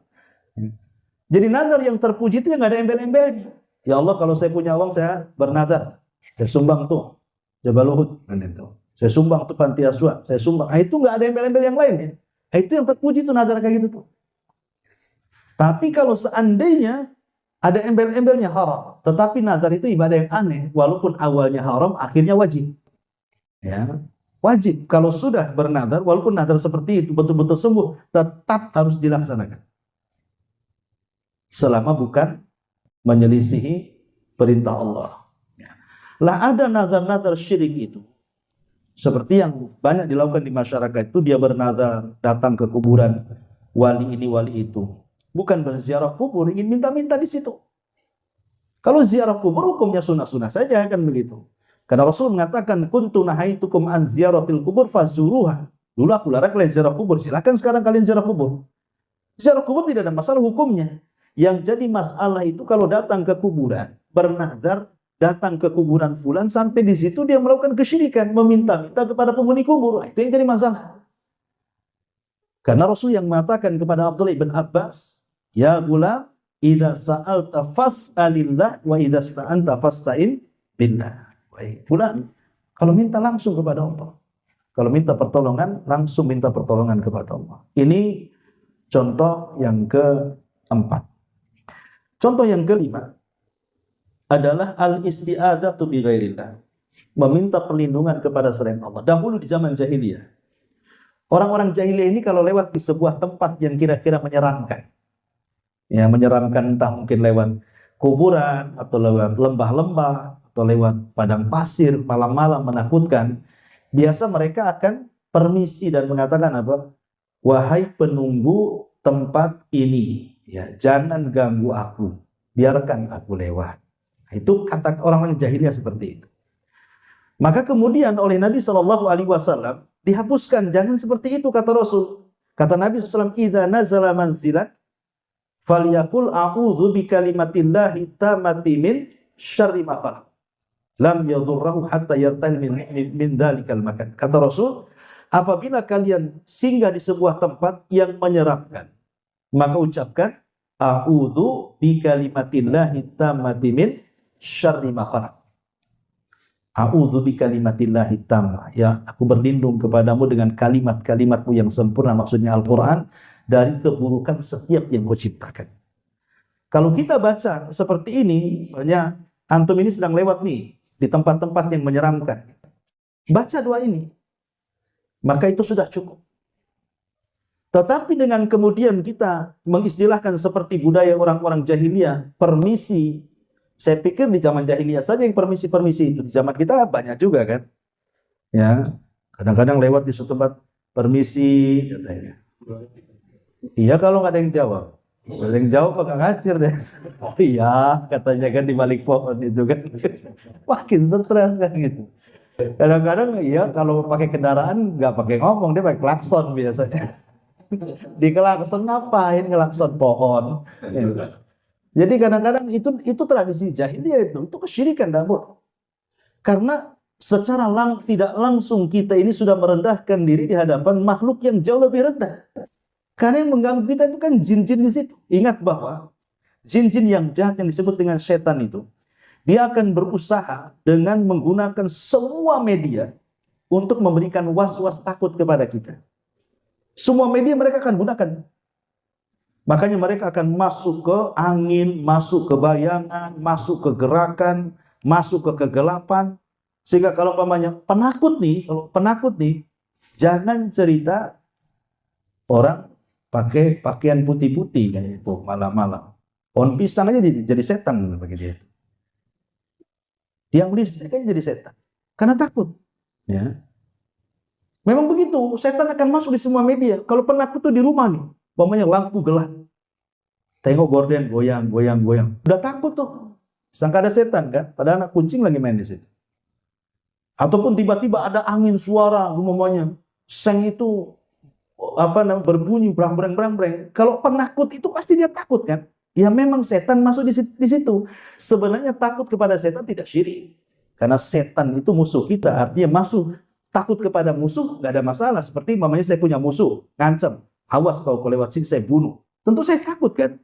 Jadi nazar yang terpuji itu yang nggak ada embel-embelnya. Ya Allah kalau saya punya uang, saya bernazar. Saya sumbang tuh Jabal Uhud, kan itu. Saya sumbang tuh panti asuhan, saya sumbang. Itu nggak ada embel-embel yang lain ya. Itu yang terpuji tuh nazar kayak gitu tuh. Tapi kalau seandainya ada embel-embelnya haram, tetapi nazar itu ibadah yang aneh, walaupun awalnya haram, akhirnya wajib. Ya, wajib. Kalau sudah bernazar, walaupun nazar seperti itu betul-betul sembuh, tetap harus dilaksanakan. Selama bukan menyelisihi perintah Allah. Lah ada nazar-nazar syirik itu. Seperti yang banyak dilakukan di masyarakat itu, dia bernazar datang ke kuburan wali ini wali itu. Bukan berziarah kubur, ingin minta-minta di situ. Kalau ziarah kubur hukumnya sunnah-sunnah saja kan begitu. Karena Rasul mengatakan kuntu nahaitukum an ziyaratil kubur fazuruha. Dulu aku larang kalian ziarah kubur, silakan sekarang kalian ziarah kubur. Ziarah kubur tidak ada masalah hukumnya. Yang jadi masalah itu kalau datang ke kuburan, bernazar datang ke kuburan fulan, sampai di situ dia melakukan kesyirikan, meminta-minta kepada penghuni kubur. Itu yang jadi masalah. Karena Rasul yang mengatakan kepada Abdullah bin Abbas, ya gulam, idza sa'alta fas'alillah wa idza sta'anta fasta'in billah. Wahai fulan, kalau minta langsung kepada Allah. Kalau minta pertolongan, langsung minta pertolongan kepada Allah. Ini contoh yang keempat. Contoh yang kelima adalah al-isti'adzatu bi ghairillah. Meminta perlindungan kepada selain Allah. Dahulu di zaman jahiliyah, orang-orang jahiliyah ini kalau lewat di sebuah tempat yang kira-kira menyeramkan, ya menyeramkan, entah mungkin lewat kuburan atau lewat lembah-lembah atau lewat padang pasir malam-malam menakutkan, biasa mereka akan permisi dan mengatakan apa? Wahai penunggu tempat ini, ya jangan ganggu aku, biarkan aku lewat. Itu kata orang-orang jahiliyah seperti itu. Maka kemudian oleh Nabi SAW dihapuskan, jangan seperti itu kata Rasul. Kata Nabi SAW, idza nazala manzilan falyaqul a'udzu bikalimatillahi tammati min syarri ma khalaq. Lam yadhurruhu hatta yartal min dzalikal makan. Kata Rasul, apabila kalian singgah di sebuah tempat yang menyeramkan, maka ucapkan A'udzu bikalimatillahi tammati min syarri ma khalaq. A'udzu bikalimatillahi tammah. Ya, aku berlindung kepadamu dengan kalimat-kalimatmu yang sempurna, maksudnya Al-Quran, dari keburukan setiap yang kau ciptakan. Kalau kita baca seperti ini, makanya antum ini sedang lewat nih di tempat-tempat yang menyeramkan. Baca doa ini, maka itu sudah cukup. Tetapi dengan kemudian kita mengistilahkan seperti budaya orang-orang jahiliyah, permisi. Saya pikir di zaman jahiliyah saja yang permisi-permisi itu. Di zaman kita banyak juga kan. Ya, kadang-kadang lewat di suatu tempat, permisi katanya. Iya kalau nggak ada yang jawab. Ada yang jawab agak ngacir deh. Oh iya, katanya kan di balik pohon itu kan. Makin stres kan gitu. Kadang-kadang iya kalau pakai kendaraan nggak pakai ngomong, dia pakai klakson biasanya. Di klakson ngapain, ngelakson pohon? Jadi kadang-kadang itu tradisi jahiliyah, itu kesyirikan dahulu. Karena secara tidak langsung kita ini sudah merendahkan diri di hadapan makhluk yang jauh lebih rendah. Karena yang mengganggu kita itu kan jin-jin di situ. Ingat bahwa jin-jin yang jahat yang disebut dengan setan itu, dia akan berusaha dengan menggunakan semua media untuk memberikan was-was takut kepada kita. Semua media mereka akan gunakan. Makanya mereka akan masuk ke angin, masuk ke bayangan, masuk ke gerakan, masuk ke kegelapan. Sehingga kalau umpamanya penakut nih, jangan cerita orang pakai pakaian putih-putih kayak itu malam-malam. Pohon pisang aja jadi setan bagi dia itu. Yang listrik aja jadi setan. Karena takut. Ya. Memang begitu, setan akan masuk di semua media. Kalau penakut tuh di rumah nih, umpamanya lampu gelap. Tengok gorden goyang. Udah takut tuh. Sangka ada setan kan? Padahal anak kucing lagi main di situ. Ataupun tiba-tiba ada angin suara, umpamanya seng itu berbunyi brang-brang. Kalau penakut itu pasti dia takut kan? Ya memang setan masuk di situ. Sebenarnya takut kepada setan tidak syirik. Karena setan itu musuh kita, artinya masuk. Takut kepada musuh nggak ada masalah. Seperti mamanya saya punya musuh, ngancam, awas kalau lewat sini saya bunuh. Tentu saya takut kan.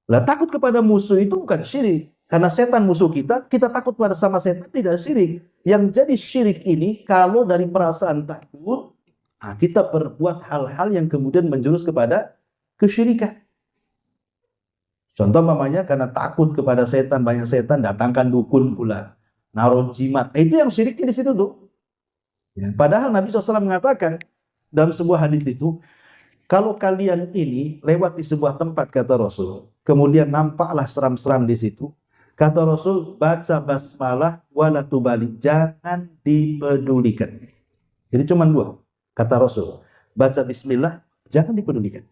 Lah takut kepada musuh itu bukan syirik. Karena setan musuh kita takut pada sama setan tidak syirik. Yang jadi syirik ini kalau dari perasaan takut, kita berbuat hal-hal yang kemudian menjurus kepada kesyirikan. Contoh mamanya karena takut kepada setan, banyak setan, datangkan dukun pula, naruh jimat. Itu yang syiriknya di situ tuh. Ya, padahal Nabi SAW mengatakan dalam sebuah hadis itu, kalau kalian ini lewat di sebuah tempat, kata Rasul, kemudian nampaklah seram-seram di situ, kata Rasul, baca basmalah wala tubali, jangan dipedulikan. Jadi cuma dua, kata Rasul, baca bismillah, jangan dipedulikan.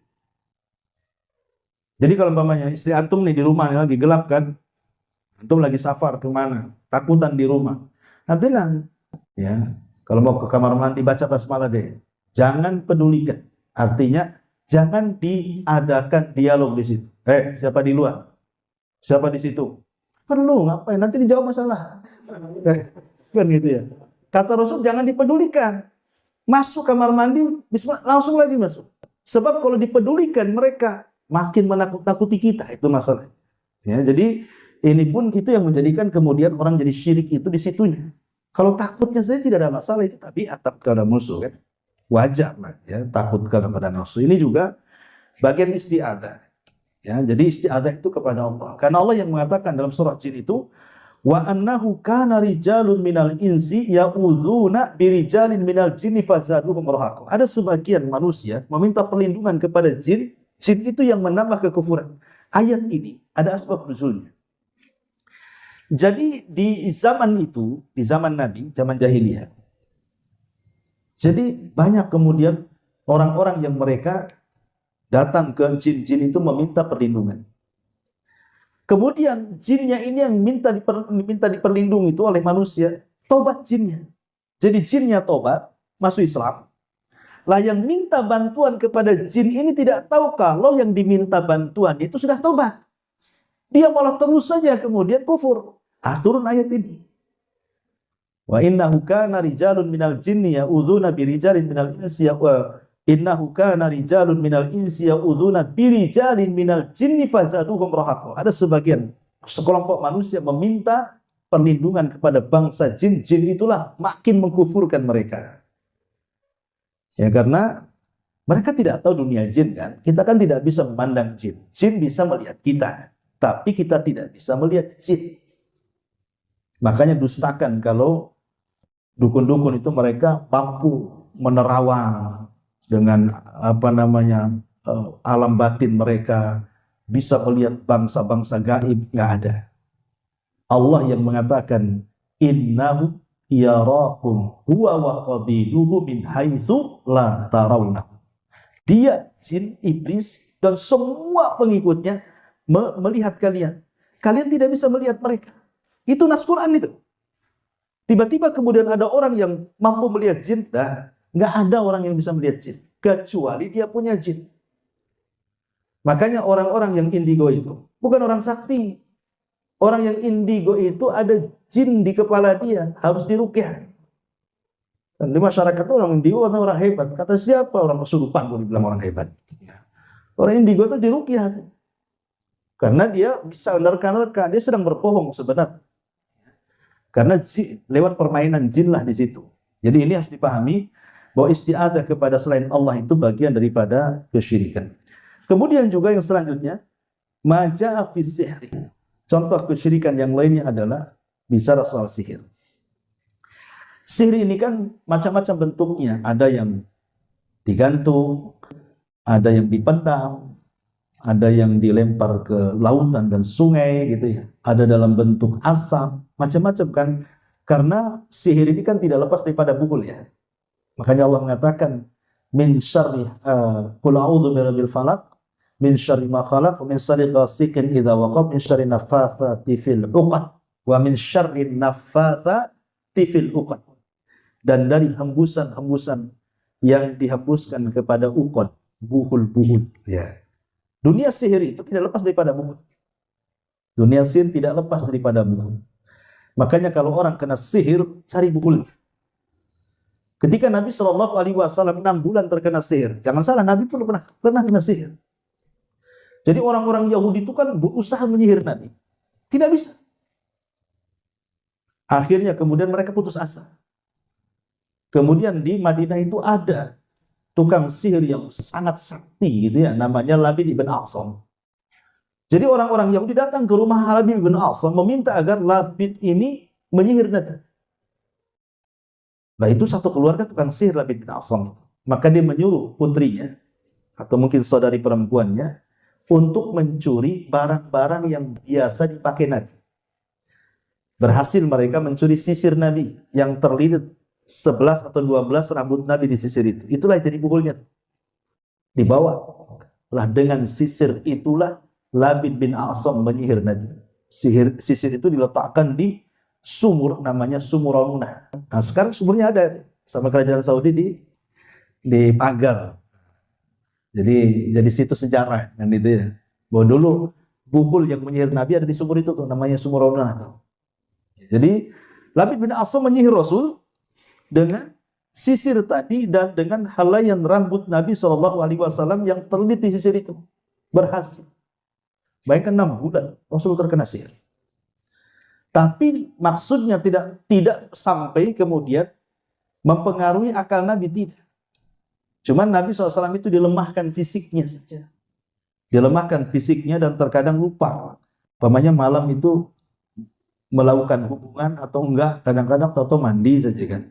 Jadi kalau umpamanya istri antum nih di rumah nih lagi gelap kan, antum lagi safar kemana, takutan di rumah, nah bilang, ya, kalau mau ke kamar mandi baca basmalah deh. Jangan pedulikan. Artinya jangan diadakan dialog di situ. Siapa di luar? Siapa di situ? Perlu ngapain? Nanti dijawab masalah. Kan gitu ya. Kata Rasul jangan dipedulikan. Masuk kamar mandi, bismillah, langsung lagi masuk. Sebab kalau dipedulikan mereka makin menakut-nakuti kita, itu masalahnya. Ya, jadi ini pun itu yang menjadikan kemudian orang jadi syirik itu di situnya. Kalau takutnya saya tidak ada masalah itu, tapi takut kepada musuh kan wajar lah ya, takut kepada musuh. Ini juga bagian isti'adzah. Ya, jadi isti'adzah itu kepada Allah. Karena Allah yang mengatakan dalam surah Jin itu, wa annahu kana rijalun minal insi ya'udzuna birijalin minal jinni fazaduhum rahaqa. Ada sebagian manusia meminta perlindungan kepada jin itu yang menambah kekufuran. Ayat ini ada asbab nuzulnya. Jadi di zaman itu, di zaman Nabi, zaman jahiliyah, jadi banyak kemudian orang-orang yang mereka datang ke jin-jin itu meminta perlindungan. Kemudian jinnya ini yang minta diperlindungi itu oleh manusia, tobat jinnya. Jadi jinnya tobat, masuk Islam. Lah yang minta bantuan kepada jin ini tidak tahu kalau yang diminta bantuan itu sudah tobat. Dia malah terus saja kemudian kufur. Turun ayat ini. Wa innahu kana rijalun minal jinni ya'udzuna birijalin minal insi Innahu kana rijalun minal insi ya'udzuuna birijalin minal jinni fazaduhum rahaqa. Ada sebagian sekelompok manusia meminta perlindungan kepada bangsa jin. Jin itulah makin mengkufurkan mereka. Ya, karena mereka tidak tahu dunia jin kan. Kita kan tidak bisa memandang jin. Jin bisa melihat kita, tapi kita tidak bisa melihat jin. Makanya dustakan kalau dukun-dukun itu mereka mampu menerawang dengan alam batin mereka, bisa melihat bangsa-bangsa gaib. Nggak ada. Allah yang mengatakan innahu yarakum huwa wa qabiluhu min haitsu la tarawna. Dia, jin, iblis dan semua pengikutnya melihat kalian. Kalian tidak bisa melihat mereka. Itu nas Quran itu. Tiba-tiba kemudian ada orang yang mampu melihat jin. Nggak ada orang yang bisa melihat jin kecuali dia punya jin. Makanya orang-orang yang indigo itu bukan orang sakti. Orang yang indigo itu ada jin di kepala dia, harus diruqyah. Dan di masyarakat itu orang indigo atau orang hebat. Kata siapa? Orang kesurupan boleh dibilang orang hebat. Orang indigo itu diruqyah. Karena dia bisa nerka-nerka, dia sedang berbohong sebenarnya. Karena lewat permainan jin lah di situ. Jadi ini harus dipahami bahwa isti'adzah kepada selain Allah itu bagian daripada kesyirikan. Kemudian juga yang selanjutnya, maja'a fi sihri. Contoh kesyirikan yang lainnya adalah bicara soal sihir. Sihir ini kan macam-macam bentuknya. Ada yang digantung, ada yang dipendam, ada yang dilempar ke lautan dan sungai gitu ya. Ada dalam bentuk asap, macam-macam kan. Karena sihir ini kan tidak lepas daripada buhul ya. Makanya Allah mengatakan min syarri qul a'udzu birabbil falaq min syarri ma khalaq min syarri ghasiqin idza waqab min syarri naffatsati fil 'uqad wa min syarri naffatsati fil 'uqad. Dan dari hembusan-hembusan yang dihembuskan kepada uqad, buhul-buhul ya. Dunia sihir itu tidak lepas daripada buhul. Dunia sihir tidak lepas daripada buhul. Makanya kalau orang kena sihir, cari buhul. Ketika Nabi SAW 6 bulan terkena sihir, jangan salah, Nabi pun pernah kena sihir. Jadi orang-orang Yahudi itu kan berusaha menyihir Nabi. Tidak bisa. Akhirnya kemudian mereka putus asa. Kemudian di Madinah itu ada tukang sihir yang sangat sakti gitu ya, namanya Labid ibn A'sam. Jadi orang-orang Yahudi datang ke rumah Labid ibn A'sam meminta agar Labid ini menyihir Nabi. Nah itu satu keluarga tukang sihir Labid bin A'sam itu. Maka dia menyuruh putrinya atau mungkin saudari perempuannya untuk mencuri barang-barang yang biasa dipakai Nabi. Berhasil mereka mencuri sisir Nabi yang terlilit 11 atau 12 rambut Nabi di sisir itu. Itulah jadi buhulnya. Dibawa lah dengan sisir itulah Labid bin A'sam menyihir Nabi. Sisir itu diletakkan di sumur namanya Sumur Raunah. Nah, sekarang sumurnya ada sama kerajaan Saudi di pagar. Jadi situs sejarah kan itu ya. Bahwa dulu buhul yang menyihir Nabi ada di sumur itu tuh namanya Sumur Raunah. Jadi Labid bin A'sam menyihir Rasul dengan sisir tadi dan dengan helaian rambut Nabi SAW yang terlilit di sisir itu. Berhasil. Bayangkan 6 bulan Rasul terkena sihir. Tapi maksudnya tidak sampai kemudian mempengaruhi akal Nabi, tidak. Cuman Nabi SAW itu dilemahkan fisiknya saja. Dilemahkan fisiknya dan terkadang lupa. Umpamanya malam itu melakukan hubungan atau enggak, kadang-kadang tahu mandi saja kan.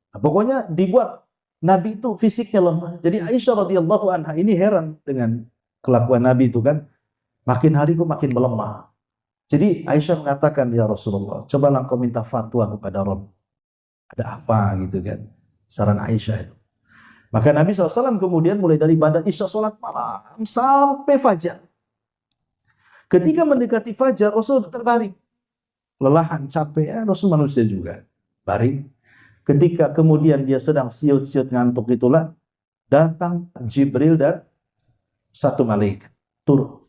Nah, pokoknya dibuat Nabi itu fisiknya lemah. Jadi Aisyah radhiyallahu anha ini heran dengan kelakuan Nabi itu kan. Makin hari kok makin melemah. Jadi Aisyah mengatakan, ya Rasulullah, cobalah engkau minta fatwa kepada Rabb. Ada apa gitu kan. Saran Aisyah itu. Maka Nabi SAW kemudian mulai dari ibadah Isya sholat malam sampai fajar. Ketika mendekati fajar, Rasul terbaring. Lelahan, capek, ya Rasul manusia juga. Baring. Ketika kemudian dia sedang siut-siut ngantuk itulah, datang Jibril dan satu malaikat turun.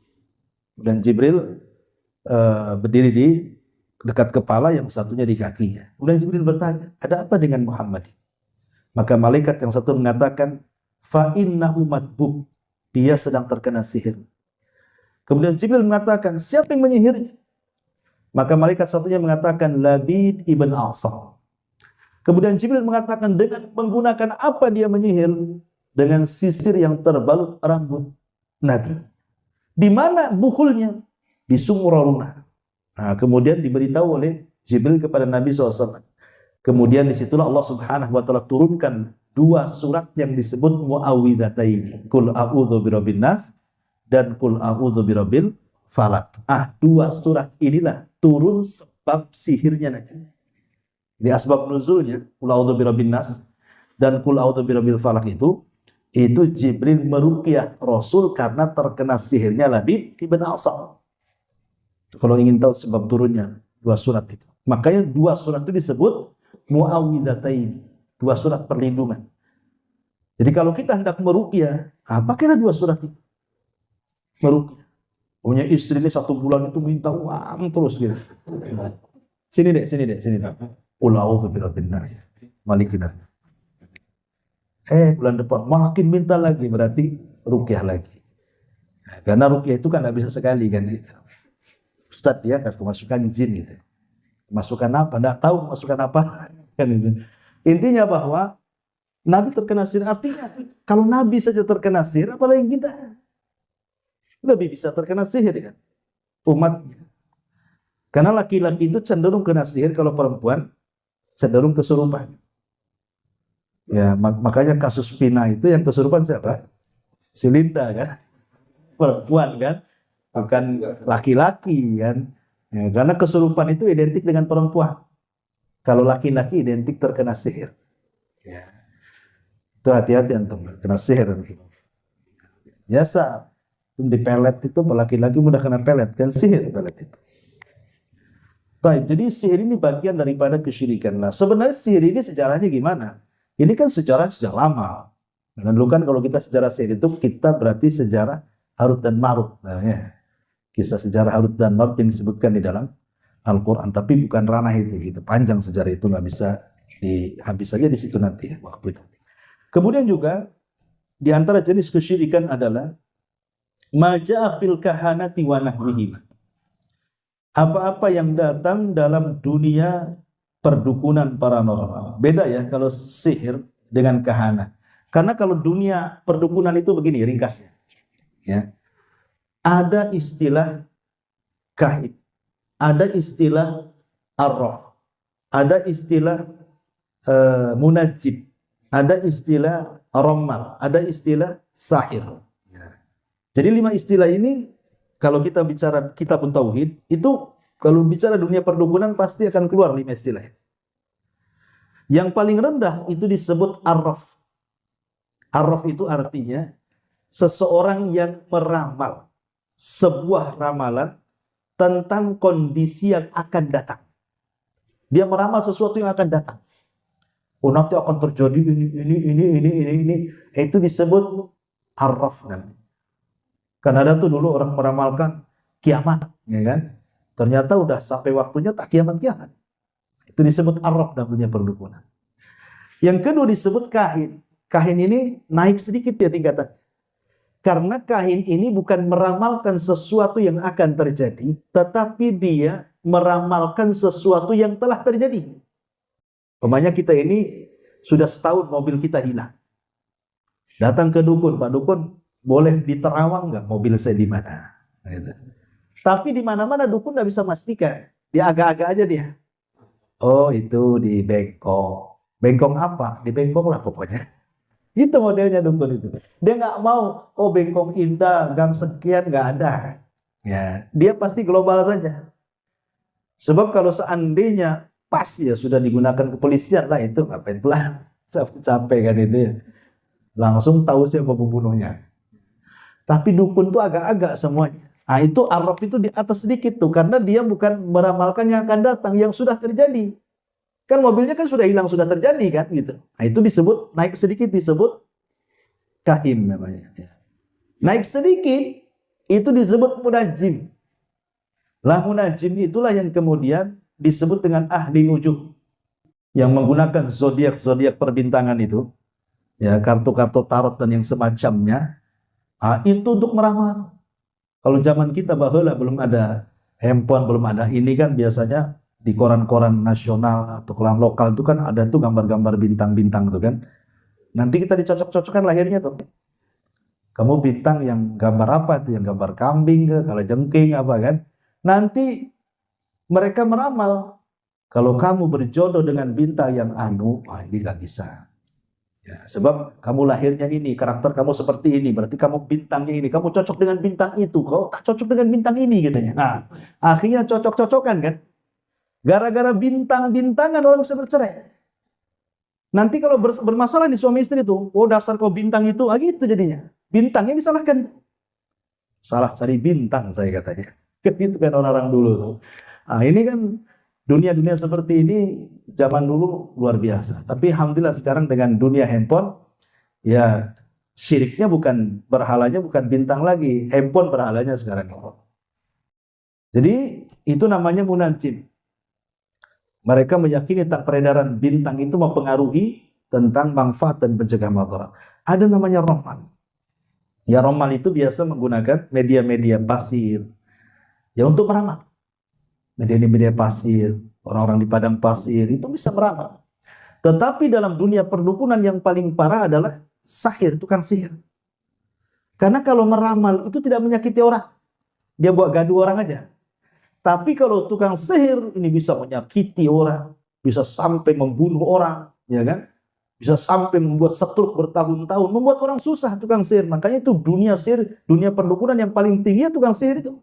Dan Jibril berdiri di dekat kepala, yang satunya di kakinya. Kemudian Jibril bertanya, ada apa dengan Muhammad? Maka malaikat yang satu mengatakan, fa innahu madbub, dia sedang terkena sihir. Kemudian Jibril mengatakan, siapa yang menyihirnya? Maka malaikat satunya mengatakan, Labid ibn Asam. Kemudian Jibril mengatakan, dengan menggunakan apa dia menyihir? Dengan sisir yang terbalut rambut Nabi. Di mana bukhulnya? Di Sumuraruna. Nah, kemudian diberitahu oleh Jibril kepada Nabi SAW. Kemudian disitulah Allah Subhanahu wa Ta'ala turunkan 2 surat yang disebut Muawwidhataini, Qul a'udzu birabbin nas dan Qul a'udzu birabbil falak. 2 surat inilah turun sebab sihirnya Nabi. Di asbab nuzulnya Qul a'udzu birabbin nas dan Qul a'udzu birabbil falak itu Jibril meruqyah Rasul karena terkena sihirnya Labid ibn Asam. Kalau ingin tahu sebab turunnya 2 surat itu, makanya 2 surat itu disebut Muawwidhataini, 2 surat perlindungan. Jadi kalau kita hendak meruqyah, pakailah 2 surat itu. Meruqyah. Punya istri ini 1 bulan itu minta uang terus gitu. Sini dek. Qul a'udzu birabbin nas, malikin nas. Bulan depan makin minta lagi, berarti ruqyah lagi. Nah, karena ruqyah itu kan nggak bisa sekali kan gitu. Ustadz dia akan masukkan jin gitu. Masukkan apa? Nggak tahu masukkan apa kan itu. Intinya bahwa Nabi terkena sihir, artinya kalau Nabi saja terkena sihir, apalagi kita lebih bisa terkena sihir kan umatnya. Karena laki-laki itu cenderung kena sihir, kalau perempuan cenderung kesurupan. Ya, makanya kasus Pina itu yang kesurupan siapa? Si Linda kan, perempuan kan, bukan laki-laki kan. Ya, karena kesurupan itu identik dengan perempuan. Kalau laki-laki identik terkena sihir. Ya. Itu hati-hati antum kena sihir. Biasa di pelet itu laki-laki mudah kena pelet kan, sihir pelet itu. Baik, jadi sihir ini bagian daripada kesyirikan. Nah, sebenarnya sihir ini sejarahnya gimana? Ini kan sejarah sejak lama. Dan dulu kan kalau kita sejarah sihir itu kita berarti sejarah Harut dan Marut. Nah, ya. Kisah sejarah Harut dan Marut yang disebutkan di dalam Al-Quran, tapi bukan ranah itu gitu. Panjang sejarah itu, nggak bisa habis saja di situ nanti waktu itu. Kemudian juga di antara jenis kesyirikan adalah maja'a fil kahanati wa nahwihim. Apa-apa yang datang dalam dunia perdukunan paranormal. Beda ya kalau sihir dengan kahana. Karena kalau dunia perdukunan itu begini ringkasnya. Ya. Ada istilah kahin, ada istilah arraf, ada istilah munajjib, ada istilah rammal, ada istilah sahir. Ya. Jadi 5 istilah ini kalau kita bicara kitabun tauhid itu, kalau bicara dunia perdukunan pasti akan keluar 5 istilah. Yang paling rendah itu disebut arraf. Arraf itu artinya seseorang yang meramal sebuah ramalan tentang kondisi yang akan datang. Dia meramal sesuatu yang akan datang. Oh, nanti akan terjadi ini. Itu disebut arraf namanya. Kan ada tuh dulu orang meramalkan kiamat, ya kan? Ternyata udah sampai waktunya tak kiamat. Itu disebut arraf dalam dunia perdukunan. Yang kedua disebut kahin. Kahin ini naik sedikit ya tingkatannya. Karena kahin ini bukan meramalkan sesuatu yang akan terjadi, tetapi dia meramalkan sesuatu yang telah terjadi. Umpamanya kita ini sudah setahun mobil kita hilang. Datang ke dukun, Pak Dukun, boleh diterawang nggak mobil saya di mana? Gitu. Tapi di mana-mana dukun nggak bisa memastikan. Dia agak-agak aja dia. Oh, itu di Bengkong. Bengkong apa? Di Bengkong lah pokoknya. Gitu modelnya dukun itu. Dia nggak mau, oh Bengkong Indah, gang sekian, nggak ada. Ya, dia pasti global saja. Sebab kalau seandainya pas ya sudah digunakan kepolisian lah, itu ngapain pula capek kan itu ya. Langsung tahu siapa pembunuhnya. Tapi dukun tuh agak-agak semuanya. Nah, itu arraf itu di atas sedikit tuh, karena dia bukan meramalkan yang akan datang, yang sudah terjadi. Kan mobilnya kan sudah hilang, sudah terjadi kan gitu. Nah, itu disebut naik sedikit, disebut kahin namanya. Ya. Naik sedikit itu disebut munajim. Lah munajim itulah yang kemudian disebut dengan ahli nujum, yang menggunakan zodiak perbintangan itu. ya kartu-kartu tarot dan yang semacamnya, itu untuk meramal. Kalau zaman kita baheula belum ada handphone, belum ada ini kan biasanya di koran-koran nasional atau koran lokal itu kan ada tuh gambar-gambar bintang-bintang tuh kan. Nanti kita dicocok-cocokkan lahirnya tuh. Kamu bintang yang gambar apa itu? Yang gambar kambing ke, kalajengking apa kan? Nanti mereka meramal. Kalau kamu berjodoh dengan bintang yang anu, wah ini gak bisa. Ya, sebab kamu lahirnya ini, karakter kamu seperti ini, berarti kamu bintangnya ini, kamu cocok dengan bintang itu, kau tak cocok dengan bintang ini katanya. Nah, akhirnya cocok-cocokan kan? Gara-gara bintang-bintangan orang bisa bercerai. Nanti kalau bermasalah di suami istri itu, oh dasar kau bintang itu, gitu jadinya. Bintangnya disalahkan. Salah cari bintang saya katanya. Itu kan orang-orang dulu tuh. Nah, ini kan dunia-dunia seperti ini zaman dulu luar biasa. Tapi alhamdulillah sekarang dengan dunia handphone, ya syiriknya bukan, berhalanya bukan bintang lagi, handphone berhalanya sekarang. Jadi itu namanya munajim. Mereka meyakini tak peredaran bintang itu mempengaruhi tentang manfaat dan pencegah madarat. Ada namanya romal. Ya romal itu biasa menggunakan media-media pasir ya untuk meramal. Media-media pasir, orang-orang di padang pasir itu bisa meramal. Tetapi dalam dunia perdukunan yang paling parah adalah sahir, tukang sihir. Karena kalau meramal itu tidak menyakiti orang. Dia buat gaduh orang aja. Tapi kalau tukang sihir ini bisa menyakiti orang, bisa sampai membunuh orang, ya kan? Bisa sampai membuat setruk bertahun-tahun, membuat orang susah tukang sihir. Makanya itu dunia sihir, dunia perdukunan yang paling tinggi ya tukang sihir itu.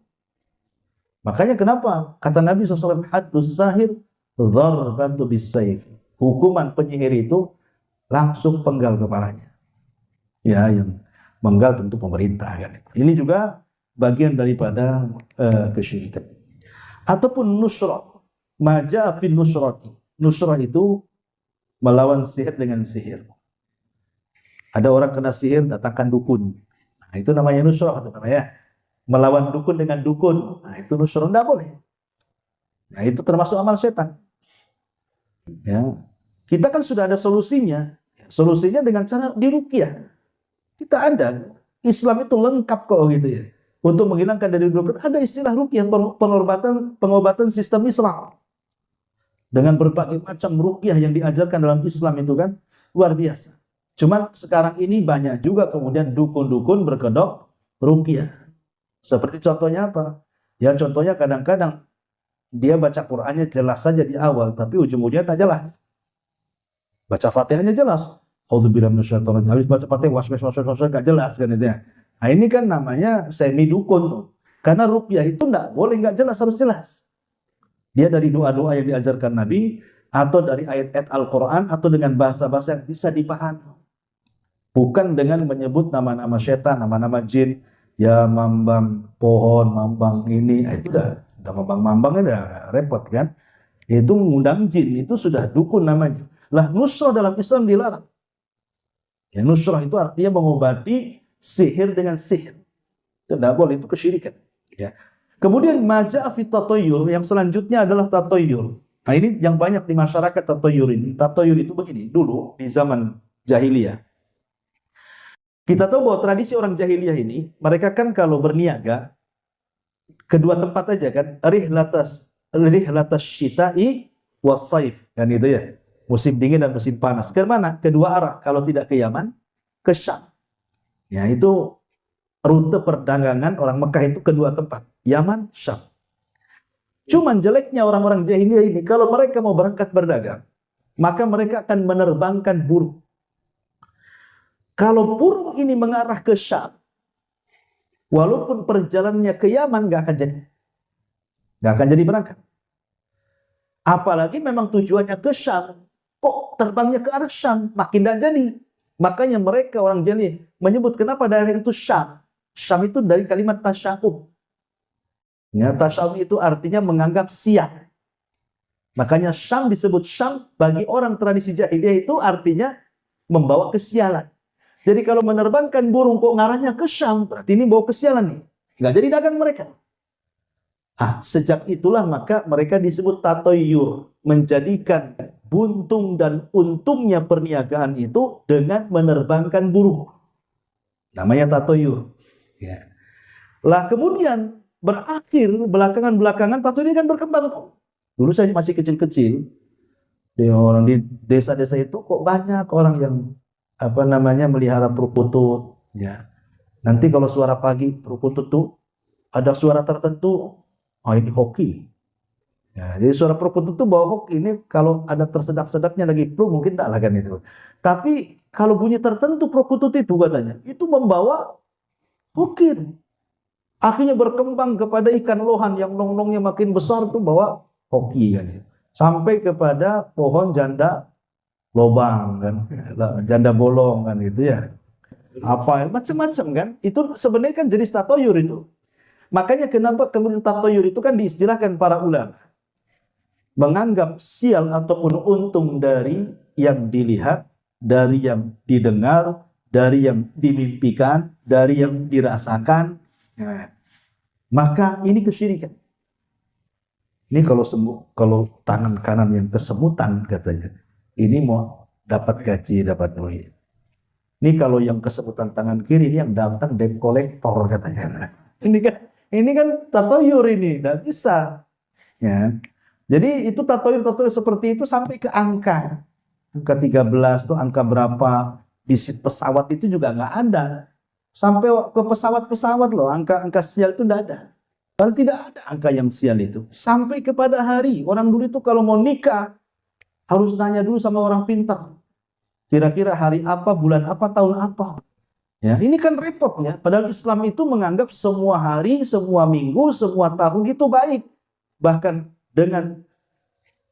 Makanya kenapa kata Nabi SAW, haddus sahir dharbatu bisayf. Hukuman penyihir itu langsung penggal kepalanya. Ya, yang menggal tentu pemerintah kan. Ini juga bagian daripada kesyirikan. Ataupun nusrah, maja fin nusrati. Nusrah itu melawan sihir dengan sihir. Ada orang kena sihir, datangkan dukun. Nah, itu namanya nusrah, itu namanya melawan dukun dengan dukun. Nah, itu nusrah, tidak boleh. Nah, itu termasuk amal setan. Ya, kita kan sudah ada solusinya. Solusinya dengan cara diruqyah. Kita ada. Islam itu lengkap kok gitu ya. Untuk menghilangkan dari dukun ada istilah ruqyah, pengobatan sistem Islam. Dengan berbagai macam ruqyah yang diajarkan dalam Islam itu kan luar biasa. Cuman sekarang ini banyak juga kemudian dukun-dukun berkedok ruqyah. Seperti contohnya apa? Ya contohnya kadang-kadang dia baca Qur'annya jelas saja di awal, tapi ujung-ujungnya tak jelas. Baca Fatihahnya jelas. Auzubillahi minasyaitonir rajim. Habis baca Fatihah was-was enggak jelas kan itu ya. Nah, ini kan namanya semi dukun. Karena ruqyah itu enggak boleh enggak jelas, harus jelas. Dia dari doa-doa yang diajarkan Nabi atau dari ayat-ayat Al-Qur'an atau dengan bahasa-bahasa yang bisa dipahami. Bukan dengan menyebut nama-nama setan, nama-nama jin, ya mambang pohon, mambang ini, itu udah mambang-mambang udah repot kan. Itu mengundang jin, itu sudah dukun namanya. Lah nusrah dalam Islam dilarang. Ya nusrah itu artinya mengobati sihir dengan sihir. Itu tidak boleh, itu kesyirikan. Ya. Kemudian maja'a fit tatayyur, yang selanjutnya adalah tatayyur. Nah ini yang banyak di masyarakat tatayyur ini. Tatayyur itu begini, dulu di zaman jahiliyah. Kita tahu bahwa tradisi orang jahiliyah ini, mereka kan kalau berniaga, kedua tempat aja kan, rihlatas syita'i was-saif, kan itu ya. Musim dingin dan musim panas. Ke mana? Kedua arah. Kalau tidak ke Yaman, ke Syam. Ya, itu rute perdagangan orang Mekah itu kedua tempat. Yaman, Syam. Cuman jeleknya orang-orang jahiliyah ini, kalau mereka mau berangkat berdagang, maka mereka akan menerbangkan burung. Kalau burung ini mengarah ke Syam, walaupun perjalanannya ke Yaman, nggak akan jadi. Nggak akan jadi berangkat. Apalagi memang tujuannya ke Syam. Kok terbangnya ke arah Syam? Makin tidak jadi. Makanya mereka orang jahiliyah menyebut kenapa daerah itu Syam. Syam itu dari kalimat tasya'um. Ya, tasya'um itu artinya menganggap sial. Makanya Syam disebut Syam bagi orang tradisi jahiliyah itu artinya membawa kesialan. Jadi kalau menerbangkan burung kok ngarahnya ke Syam, berarti ini bawa kesialan nih. Nggak jadi dagang mereka. Sejak itulah maka mereka disebut tatayyur, menjadikan buntung dan untungnya perniagaan itu dengan menerbangkan burung. Namanya tatoyur. Ya. Lah kemudian berakhir belakangan tatoyur ini kan berkembang. Dulu saya masih kecil-kecil, di orang di desa-desa itu kok banyak orang yang melihara perkutut. Ya. Nanti kalau suara pagi perkutut tuh ada suara tertentu, oh ini hoki. Ya, jadi suara perkutut itu bawa hoki. Ini kalau ada tersedak-sedaknya lagi flu mungkin tak lah kan itu. Tapi kalau bunyi tertentu perkutut itu katanya, itu membawa hoki. Akhirnya berkembang kepada ikan lohan yang nong-nongnya makin besar tuh bawa hoki kan. Sampai kepada pohon janda lobang kan, janda bolong kan gitu ya. Apa macam-macam kan? Itu sebenarnya kan jenis tatoyur itu. Makanya kenapa kemudian tatoyur itu kan diistilahkan para ulama menganggap sial ataupun untung dari yang dilihat, dari yang didengar, dari yang dimimpikan, dari yang dirasakan. Nah, maka ini kesyirikan. Ini kalau tangan kanan yang kesemutan katanya, ini mau dapat gaji, dapat duit. Ini kalau yang kesemutan tangan kiri ini yang datang debt collector katanya. Ini kan tatoyur ini, tidak bisa. Ya. Jadi itu tatoyur seperti itu sampai ke angka 13 tuh angka berapa di pesawat itu juga nggak ada. Sampai ke pesawat loh, angka sial itu tidak ada. Padahal tidak ada angka yang sial itu. Sampai kepada hari, orang dulu itu kalau mau nikah harus nanya dulu sama orang pintar. Kira-kira hari apa, bulan apa, tahun apa. Ya, ini kan repotnya. Padahal Islam itu menganggap semua hari, semua minggu, semua tahun itu baik. Bahkan dengan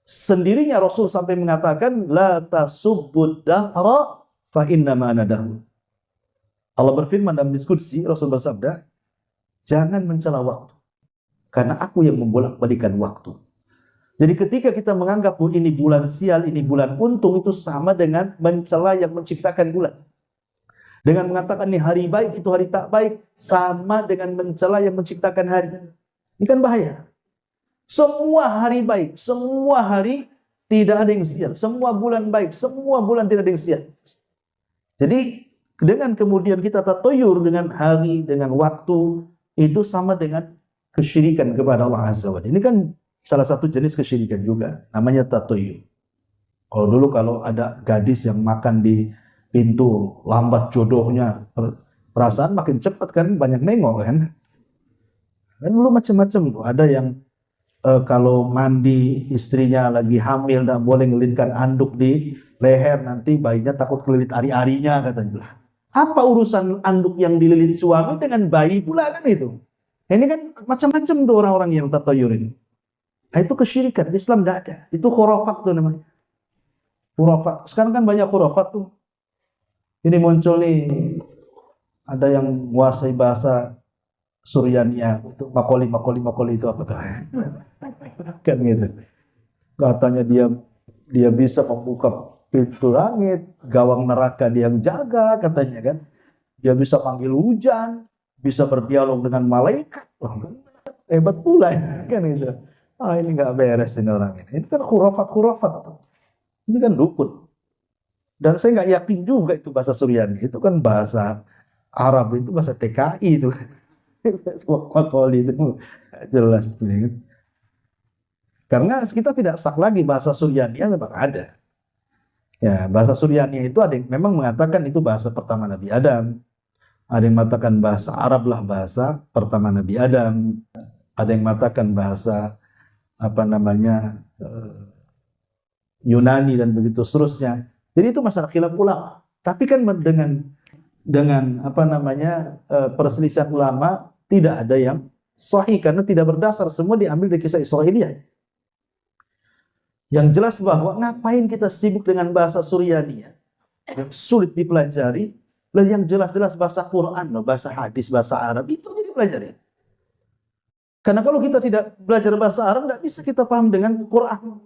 sendirinya Rasul sampai mengatakan la tasubbud dahra fa innama ana dahr. Allah berfirman dalam diskusi, Rasul bersabda, jangan mencela waktu karena aku yang membolak-balikan waktu. Jadi ketika kita menganggap ini bulan sial, ini bulan untung, itu sama dengan mencela yang menciptakan bulan. Dengan mengatakan ini hari baik, itu hari tak baik, sama dengan mencela yang menciptakan hari. Ini kan bahaya. Semua hari baik, semua hari tidak ada yang sial. Semua bulan baik, semua bulan tidak ada yang sial. Jadi dengan kemudian kita tatoyur dengan hari, dengan waktu, itu sama dengan kesyirikan kepada Allah Azza wa Jalla. Ini kan salah satu jenis kesyirikan juga, namanya tatoyur. Kalau dulu kalau ada gadis yang makan di pintu, lambat jodohnya, perasaan makin cepat kan, banyak nengok kan. Kan dulu macam-macam tuh, ada yang kalau mandi istrinya lagi hamil tidak boleh ngelilitkan anduk di leher, nanti bayinya takut kelilit ari-arinya katanya. Apa urusan anduk yang dililit suami dengan bayi pula kan itu? Ini kan macam-macam tuh orang-orang yang tatoyur ini. Nah, itu kesyirikan, Islam tidak ada. Itu khurafat tuh namanya. Khurafat. Sekarang kan banyak khurafat tuh. Ini muncul nih, ada yang menguasai bahasa Suryania, itu makoli itu apa tuh? Kan gitu. Katanya dia bisa membuka pintu langit, gawang neraka dia yang jaga katanya kan. Dia bisa panggil hujan, bisa berdialog dengan malaikat. Hebat pula kan itu. Ah ini nggak beres ini orang ini. Ini kan khurafat. Ini kan dukun. Dan saya nggak yakin juga itu bahasa Suryani. Itu kan bahasa Arab, itu bahasa TKI itu. Makoli itu jelas itu ya kan. Karena kita tidak sak lagi bahasa Suryani memang ada. Ya, bahasa Suryani itu ada yang memang mengatakan itu bahasa pertama Nabi Adam. Ada yang mengatakan bahasa Arab lah bahasa pertama Nabi Adam. Ada yang mengatakan bahasa Yunani dan begitu seterusnya. Jadi itu masalah khilaf ulama. Tapi kan dengan perselisihan ulama tidak ada yang sahih karena tidak berdasar, semua diambil dari kisah Israiliyah. Yang jelas bahwa ngapain kita sibuk dengan bahasa Suryani yang sulit dipelajari, yang jelas-jelas bahasa Quran, bahasa hadis, bahasa Arab itu jadi dipelajari. Karena kalau kita tidak belajar bahasa Arab, tidak bisa kita paham dengan Quran,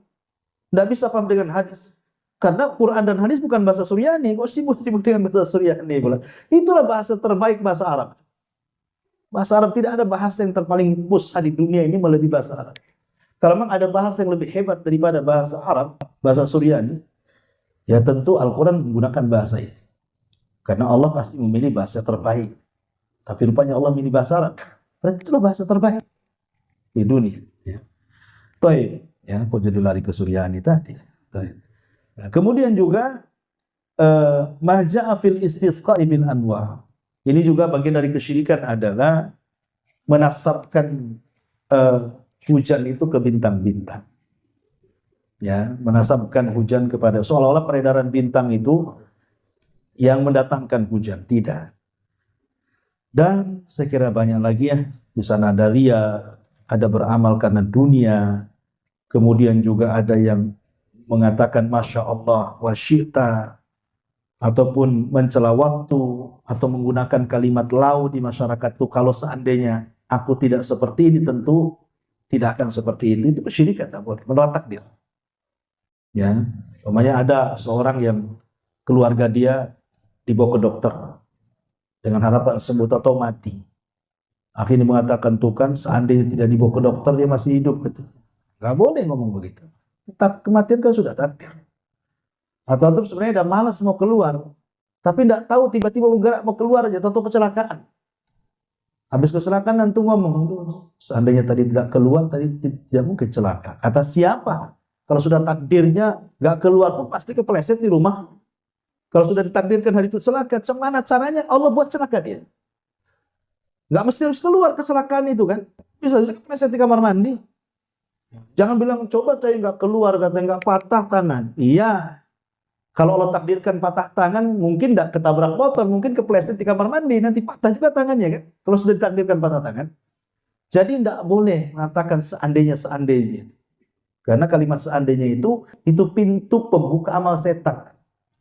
tidak bisa paham dengan hadis. Karena Quran dan hadis bukan bahasa Suryani, kok sibuk-sibuk dengan bahasa Suryani pula. Itulah bahasa terbaik bahasa Arab. Bahasa Arab tidak ada bahasa yang terpaling pusat di dunia ini melebihi bahasa Arab. Kalau memang ada bahasa yang lebih hebat daripada bahasa Arab, bahasa Suryani, ya tentu Al-Quran menggunakan bahasa itu. Karena Allah pasti memilih bahasa terbaik. Tapi rupanya Allah memilih bahasa Arab. Berarti itulah bahasa terbaik di dunia. Ya. Taib. Ya, kok jadi lari ke Suryani tadi. Taib. Nah, kemudian juga maja'a fil istisqa'i bil anwa. Ini juga bagian dari kesyirikan adalah menasabkan hujan itu ke bintang-bintang. Ya, menasabkan hujan kepada seolah-olah peredaran bintang itu yang mendatangkan hujan. Tidak. Dan saya kira banyak lagi ya. Di sana ada ria, ada beramal karena dunia. Kemudian juga ada yang mengatakan Masya Allah wa syi'ta, ataupun mencela waktu, atau menggunakan kalimat lau di masyarakat itu. Kalau seandainya aku tidak seperti ini, tentu tidak akan seperti ini. Itu kesyirikan, tidak boleh, menolak takdir. Ya, umpamanya ada seorang yang keluarga dia dibawa ke dokter dengan harapan sembuh atau mati. Akhirnya mengatakan tuh kan, seandainya tidak dibawa ke dokter dia masih hidup. Gitu. Gak boleh ngomong begitu. Kematian kan sudah takdir. Atau sebenarnya udah malas mau keluar, tapi tidak tahu tiba-tiba bergerak mau keluar aja, atau kecelakaan. Habis kecelakaan nanti ngomong, seandainya tadi tidak keluar, tadi tidak mungkin celaka. Kata siapa? Kalau sudah takdirnya nggak keluar pun pasti kepleset di rumah. Kalau sudah ditakdirkan hari itu celaka, gimana caranya Allah buat celaka dia? Nggak mesti harus keluar kecelakaan itu kan? Bisa saja kepleset di kamar mandi. Jangan bilang coba saya nggak keluar, katanya nggak patah tangan. Iya. Kalau Allah takdirkan patah tangan, mungkin tidak ketabrak motor, mungkin kepleset di kamar mandi, nanti patah juga tangannya kan? Kalau sudah ditakdirkan patah tangan. Jadi tidak boleh mengatakan seandainya. Karena kalimat seandainya itu pintu pembuka amal setan.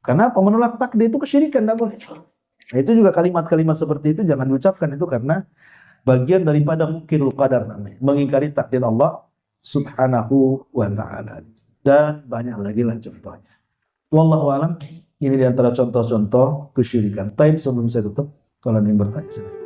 Karena menolak takdir itu kesyirikan, tidak boleh. Nah, itu juga kalimat-kalimat seperti itu jangan diucapkan, itu karena bagian daripada mungkirul qadar namanya, mengingkari takdir Allah Subhanahu wa ta'ala. Dan banyak lagi lah contohnya. Wallahu alam, ini diantara contoh-contoh kesyirikan. Taib, sebelum saya tutup, kalau ada yang bertanya silakan.